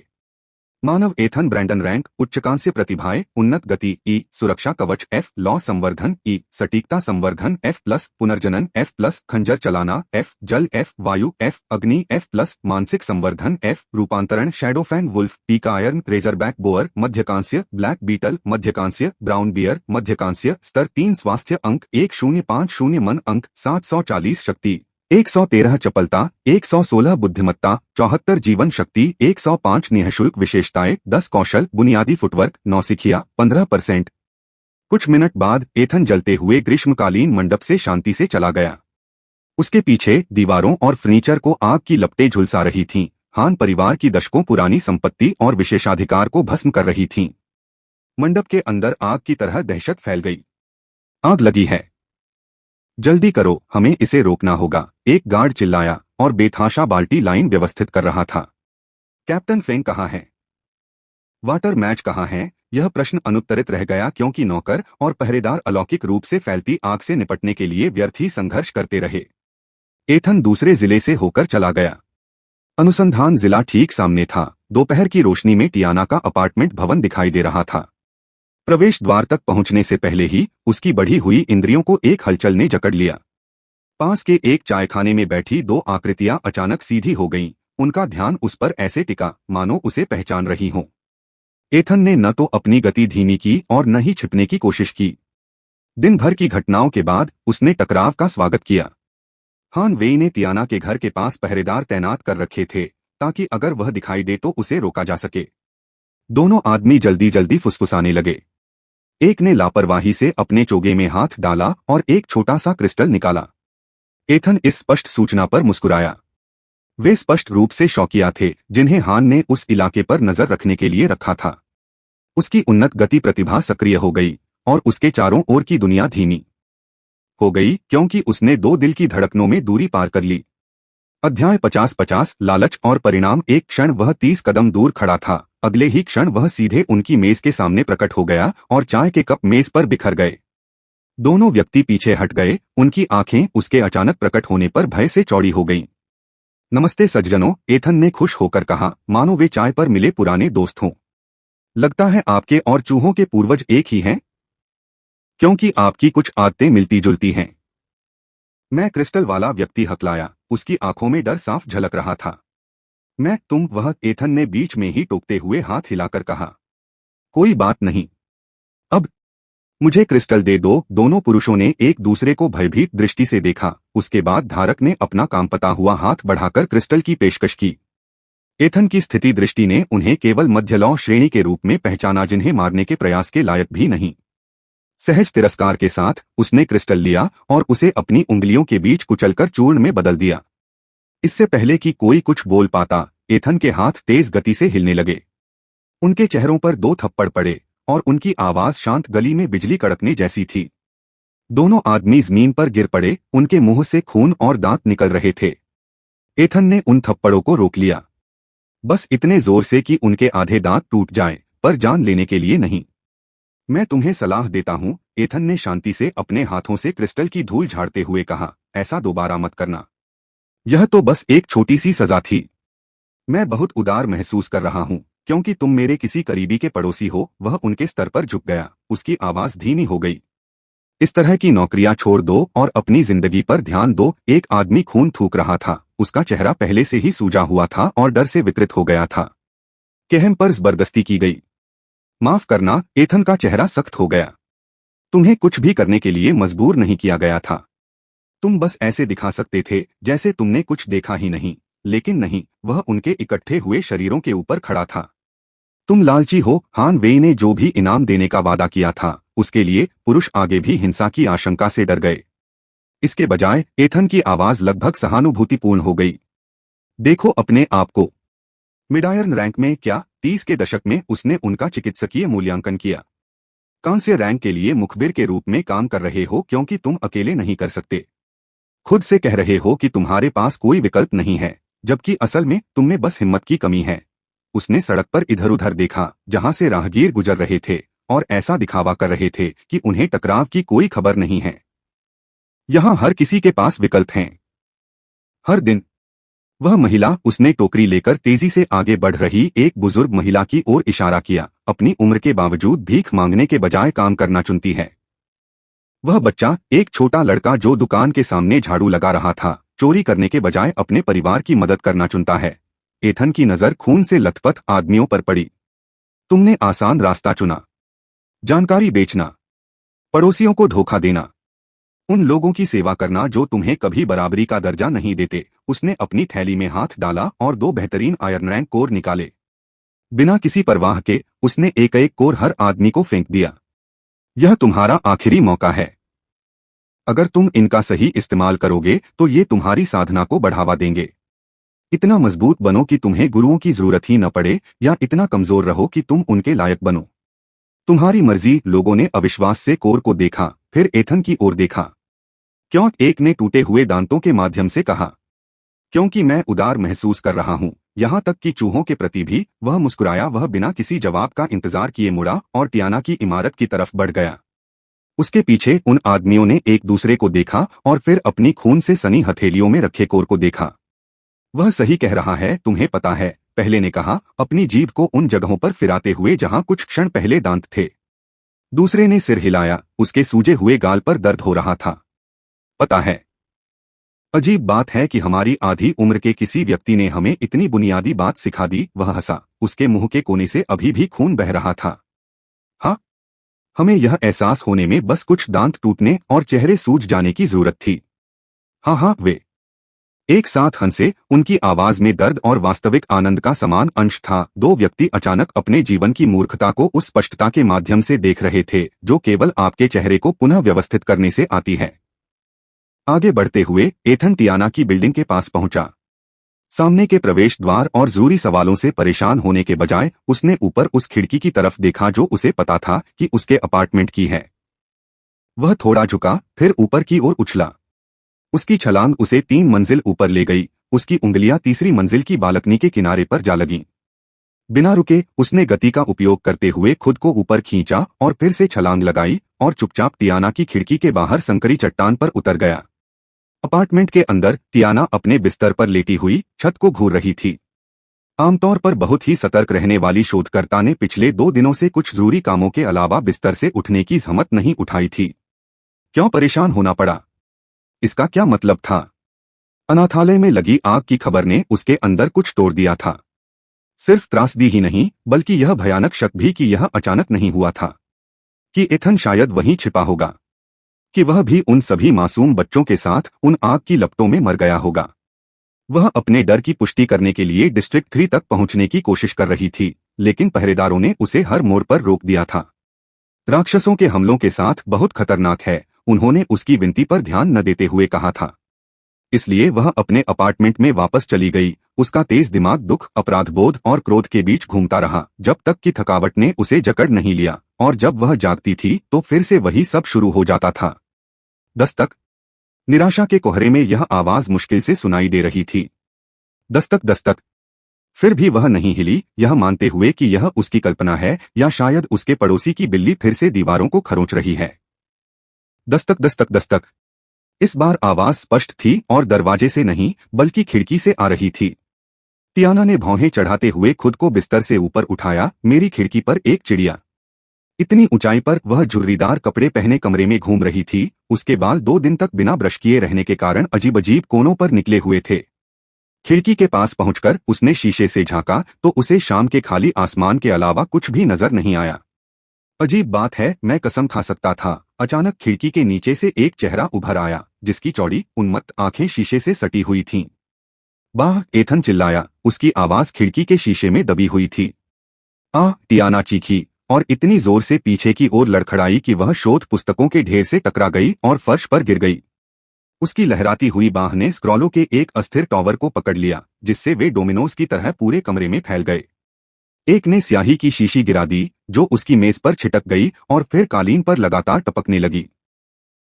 मानव एथन ब्रैंडन रैंक, उच्चकांस्य प्रतिभाएं, उन्नत गति ई, सुरक्षा कवच F, लौ संवर्धन ई, सटीकता संवर्धन F+, पुनर्जनन F+, खंजर चलाना F, जल F, वायु F, अग्नि F+, मानसिक संवर्धन F, रूपांतरण shadow fang wolf, pika iron, razorback boar, मध्यकांस्य ब्लैक बीटल, मध्यकांस्य ब्राउन बियर, मध्यकांस्य स्तर 3 स्वास्थ्य अंक 1050 मन अंक 740 शक्ति 113 चपलता 116 बुद्धिमत्ता 74 जीवन शक्ति 105 निःशुल्क विशेषताएं 10 कौशल बुनियादी फुटवर्क नौसिखिया 15%। कुछ मिनट बाद एथन जलते हुए ग्रीष्मकालीन मंडप से शांति से चला गया। उसके पीछे दीवारों और फर्नीचर को आग की लपटें झुलसा रही थीं, हान परिवार की दशकों पुरानी संपत्ति और विशेषाधिकार को भस्म कर रही थीं। मंडप के अंदर आग की तरह दहशत फैल गई। आग लगी है, जल्दी करो, हमें इसे रोकना होगा, एक गार्ड चिल्लाया और बेतहाशा बाल्टी लाइन व्यवस्थित कर रहा था। कैप्टन फेंग कहाँ है? वाटर मैच कहाँ है? यह प्रश्न अनुत्तरित रह गया क्योंकि नौकर और पहरेदार अलौकिक रूप से फैलती आग से निपटने के लिए व्यर्थ ही संघर्ष करते रहे। एथन दूसरे जिले से होकर चला गया। अनुसंधान जिला ठीक सामने था। दोपहर की रोशनी में टियाना का अपार्टमेंट भवन दिखाई दे रहा था। प्रवेश द्वार तक पहुंचने से पहले ही उसकी बढ़ी हुई इंद्रियों को एक हलचल ने जकड़ लिया। पास के एक चायखाने में बैठी 2 आकृतियां अचानक सीधी हो गईं, उनका ध्यान उस पर ऐसे टिका मानो उसे पहचान रही हों। एथन ने न तो अपनी गति धीमी की और न ही छिपने की कोशिश की। दिन भर की घटनाओं के बाद उसने टकराव का स्वागत किया। हान वेई ने तियाना के घर के पास पहरेदार तैनात कर रखे थे ताकि अगर वह दिखाई दे तो उसे रोका जा सके। दोनों आदमी जल्दी जल्दी फुसफुसाने लगे। एक ने लापरवाही से अपने चोगे में हाथ डाला और एक छोटा सा क्रिस्टल निकाला। एथन इस स्पष्ट सूचना पर मुस्कुराया। वे स्पष्ट रूप से शौकिया थे जिन्हें हान ने उस इलाके पर नजर रखने के लिए रखा था। उसकी उन्नत गति प्रतिभा सक्रिय हो गई और उसके चारों ओर की दुनिया धीमी हो गई क्योंकि उसने 2 दिल की धड़कनों में दूरी पार कर ली। अध्याय 50-50 लालच और परिणाम। एक क्षण वह 30 कदम दूर खड़ा था, अगले ही क्षण वह सीधे उनकी मेज के सामने प्रकट हो गया और चाय के कप मेज पर बिखर गए। दोनों व्यक्ति पीछे हट गए, उनकी आंखें उसके अचानक प्रकट होने पर भय से चौड़ी हो गईं। नमस्ते सज्जनों, एथन ने खुश होकर कहा, मानो वे चाय पर मिले पुराने दोस्त हों। लगता है आपके और चूहों के पूर्वज एक ही हैं, क्योंकि आपकी कुछ आदतें मिलती जुलती हैं। मैं क्रिस्टल वाला व्यक्ति हकलाया, उसकी आंखों में डर साफ झलक रहा था। वह एथन ने बीच में ही टोकते हुए हाथ हिलाकर कहा। कोई बात नहीं। अब मुझे क्रिस्टल दे दो। दोनों पुरुषों ने एक दूसरे को भयभीत दृष्टि से देखा। उसके बाद धारक ने अपना कांपता हुआ हाथ बढ़ाकर क्रिस्टल की पेशकश की। एथन की स्थिति दृष्टि ने उन्हें केवल मध्यलौ श्रेणी के रूप में पहचाना, जिन्हें मारने के प्रयास के लायक भी नहीं। सहज तिरस्कार के साथ उसने क्रिस्टल लिया और उसे अपनी उंगलियों के बीच कुचलकर चूर्ण में बदल दिया। इससे पहले कि कोई कुछ बोल पाता, एथन के हाथ तेज गति से हिलने लगे। उनके चेहरों पर 2 थप्पड़ पड़े और उनकी आवाज शांत गली में बिजली कड़कने जैसी थी। दोनों आदमी जमीन पर गिर पड़े। उनके मुंह से खून और दांत निकल रहे थे। एथन ने उन थप्पड़ों को रोक लिया, बस इतने जोर से कि उनके आधे दांत टूट जाएं, पर जान लेने के लिए नहीं। मैं तुम्हें सलाह देता हूं, एथन ने शांति से अपने हाथों से क्रिस्टल की धूल झाड़ते हुए कहा, ऐसा दोबारा मत करना। यह तो बस एक छोटी सी सजा थी। मैं बहुत उदार महसूस कर रहा हूं, क्योंकि तुम मेरे किसी करीबी के पड़ोसी हो। वह उनके स्तर पर झुक गया। उसकी आवाज धीमी हो गई। इस तरह की नौकरियां छोड़ दो और अपनी जिंदगी पर ध्यान दो। एक आदमी खून थूक रहा था। उसका चेहरा पहले से ही सूजा हुआ था और डर से विकृत हो गया था। कहम पर जबरदस्ती की गई। माफ करना। एथन का चेहरा सख्त हो गया। तुम्हें कुछ भी करने के लिए मजबूर नहीं किया गया था। तुम बस ऐसे दिखा सकते थे जैसे तुमने कुछ देखा ही नहीं। लेकिन नहीं, वह उनके इकट्ठे हुए शरीरों के ऊपर खड़ा था। तुम लालची हो। हान वेई ने जो भी इनाम देने का वादा किया था, उसके लिए पुरुष आगे भी हिंसा की आशंका से डर गए। इसके बजाय एथन की आवाज लगभग सहानुभूतिपूर्ण हो गई। देखो अपने आप को। मिडायर्न रैंक में क्या? 30 के दशक में उसने उनका चिकित्सकीय मूल्यांकन किया। कांस्य रैंक के लिए मुखबिर के रूप में काम कर रहे हो, क्योंकि तुम अकेले नहीं कर सकते। खुद से कह रहे हो कि तुम्हारे पास कोई विकल्प नहीं है, जबकि असल में तुमने बस हिम्मत की कमी है। उसने सड़क पर इधर उधर देखा, जहां से राहगीर गुजर रहे थे और ऐसा दिखावा कर रहे थे कि उन्हें टकराव की कोई खबर नहीं है। यहां हर किसी के पास विकल्प हैं। हर दिन। वह महिला, उसने टोकरी लेकर तेजी से आगे बढ़ रही एक बुजुर्ग महिला की ओर इशारा किया, अपनी उम्र के बावजूद भीख मांगने के बजाय काम करना चुनती है। वह बच्चा, एक छोटा लड़का जो दुकान के सामने झाड़ू लगा रहा था, चोरी करने के बजाय अपने परिवार की मदद करना चुनता है। एथन की नजर खून से लथपथ आदमियों पर पड़ी। तुमने आसान रास्ता चुना। जानकारी बेचना, पड़ोसियों को धोखा देना, उन लोगों की सेवा करना जो तुम्हें कभी बराबरी का दर्जा नहीं देते। उसने अपनी थैली में हाथ डाला और 2 बेहतरीन आयरन रैंक कोर निकाले। बिना किसी परवाह के उसने एक एक कोर हर आदमी को फेंक दिया। यह तुम्हारा आखिरी मौका है। अगर तुम इनका सही इस्तेमाल करोगे तो ये तुम्हारी साधना को बढ़ावा देंगे। इतना मजबूत बनो कि तुम्हें गुरुओं की जरूरत ही न पड़े, या इतना कमजोर रहो कि तुम उनके लायक बनो। तुम्हारी मर्जी। लोगों ने अविश्वास से कोर को देखा, फिर एथन की ओर देखा। क्यों? एक ने टूटे हुए दांतों के माध्यम से कहा। क्योंकि मैं उदार महसूस कर रहा हूं, यहां तक कि चूहों के प्रति भी। वह मुस्कुराया। वह बिना किसी जवाब का इंतजार किए मुड़ा और टियाना की इमारत की तरफ बढ़ गया। उसके पीछे उन आदमियों ने एक दूसरे को देखा और फिर अपनी खून से सनी हथेलियों में रखे कोर को देखा। वह सही कह रहा है, तुम्हें पता है, पहले ने कहा, अपनी जीभ को उन जगहों पर फिराते हुए जहां कुछ क्षण पहले दांत थे। दूसरे ने सिर हिलाया। उसके सूजे हुए गाल पर दर्द हो रहा था। पता है, अजीब बात है कि हमारी आधी उम्र के किसी व्यक्ति ने हमें इतनी बुनियादी बात सिखा दी। वह हंसा। उसके मुंह के कोने से अभी भी खून बह रहा था। हाँ, हमें यह एहसास होने में बस कुछ दांत टूटने और चेहरे सूज जाने की जरूरत थी। हाँ, वे एक साथ हंसे। उनकी आवाज में दर्द और वास्तविक आनंद का समान अंश था। 2 व्यक्ति अचानक अपने जीवन की मूर्खता को उस स्पष्टता के माध्यम से देख रहे थे जो केवल आपके चेहरे को पुनः व्यवस्थित करने से आती है। आगे बढ़ते हुए एथन टियाना की बिल्डिंग के पास पहुंचा। सामने के प्रवेश द्वार और जरूरी सवालों से परेशान होने के बजाय उसने ऊपर उस खिड़की की तरफ देखा जो उसे पता था कि उसके अपार्टमेंट की है। वह थोड़ा झुका, फिर ऊपर की ओर उछला। उसकी छलांग उसे 3 मंजिल ऊपर ले गई। उसकी उंगलियां तीसरी मंजिल की बालकनी के किनारे पर जा लगीं। बिना रुके उसने गति का उपयोग करते हुए खुद को ऊपर खींचा और फिर से छलांग लगाई और चुपचाप टियाना की खिड़की के बाहर संकरी चट्टान पर उतर गया। अपार्टमेंट के अंदर टियाना अपने बिस्तर पर लेटी हुई छत को घूर रही थी। आमतौर पर बहुत ही सतर्क रहने वाली शोधकर्ता ने पिछले 2 दिनों से कुछ जरूरी कामों के अलावा बिस्तर से उठने की हिम्मत नहीं उठाई थी। क्यों परेशान होना पड़ा? इसका क्या मतलब था? अनाथालय में लगी आग की खबर ने उसके अंदर कुछ तोड़ दिया था। सिर्फ त्रासदी ही नहीं, बल्कि यह भयानक शक भी कि यह अचानक नहीं हुआ था, कि एथन शायद वहीं छिपा होगा, कि वह भी उन सभी मासूम बच्चों के साथ उन आग की लपटों में मर गया होगा। वह अपने डर की पुष्टि करने के लिए डिस्ट्रिक्ट 3 तक पहुंचने की कोशिश कर रही थी, लेकिन पहरेदारों ने उसे हर मोड़ पर रोक दिया था। राक्षसों के हमलों के साथ बहुत खतरनाक है, उन्होंने उसकी विनती पर ध्यान न देते हुए कहा था। इसलिए वह अपने अपार्टमेंट में वापस चली गई। उसका तेज दिमाग दुख, अपराधबोध और क्रोध के बीच घूमता रहा, जब तक कि थकावट ने उसे जकड़ नहीं लिया, और जब वह जागती थी तो फिर से वही सब शुरू हो जाता था। दस्तक। निराशा के कोहरे में यह आवाज मुश्किल से सुनाई दे रही थी। दस्तक दस्तक। फिर भी वह नहीं हिली, यह मानते हुए कि यह उसकी कल्पना है या शायद उसके पड़ोसी की बिल्ली फिर से दीवारों को खरोंच रही है। दस्तक दस्तक दस्तक। इस बार आवाज स्पष्ट थी और दरवाजे से नहीं बल्कि खिड़की से आ रही थी। टियाना ने भौहें चढ़ाते हुए खुद को बिस्तर से ऊपर उठाया। मेरी खिड़की पर एक चिड़िया। इतनी ऊंचाई पर वह झुर्रीदार कपड़े पहने कमरे में घूम रही थी। उसके बाल 2 दिन तक बिना ब्रश किए रहने के कारण अजीब अजीब कोनों पर निकले हुए थे। खिड़की के पास पहुंचकर उसने शीशे से झांका तो उसे शाम के खाली आसमान के अलावा कुछ भी नजर नहीं आया। अजीब बात है, मैं कसम खा सकता था। अचानक खिड़की के नीचे से एक चेहरा उभर आया, जिसकी चौड़ी उन्मत्त आंखें शीशे से सटी हुई थीं। बाह! एथन चिल्लाया, उसकी आवाज खिड़की के शीशे में दबी हुई थी। आह! टियाना चीखी और इतनी जोर से पीछे की ओर लड़खड़ाई कि वह शोध पुस्तकों के ढेर से टकरा गई और फर्श पर गिर गई। उसकी लहराती हुई बाह ने स्क्रॉलों के एक अस्थिर टॉवर को पकड़ लिया, जिससे वे डोमिनोज की तरह पूरे कमरे में फैल गए। एक ने स्याही की शीशी गिरा दी, जो उसकी मेज पर छिटक गई और फिर कालीन पर लगातार टपकने लगी।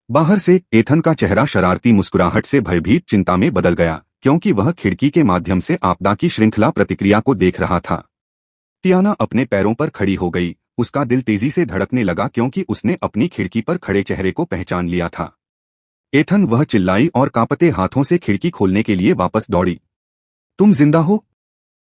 बाहर से एथन का चेहरा शरारती मुस्कुराहट से भयभीत चिंता में बदल गया, क्योंकि वह खिड़की के माध्यम से आपदा की श्रृंखला प्रतिक्रिया को देख रहा था। टियाना अपने पैरों पर खड़ी हो गई। उसका दिल तेजी से धड़कने लगा, क्योंकि उसने अपनी खिड़की पर खड़े चेहरे को पहचान लिया था। एथन, वह चिल्लाई और कांपते हाथों से खिड़की खोलने के लिए वापस दौड़ी। तुम जिंदा हो?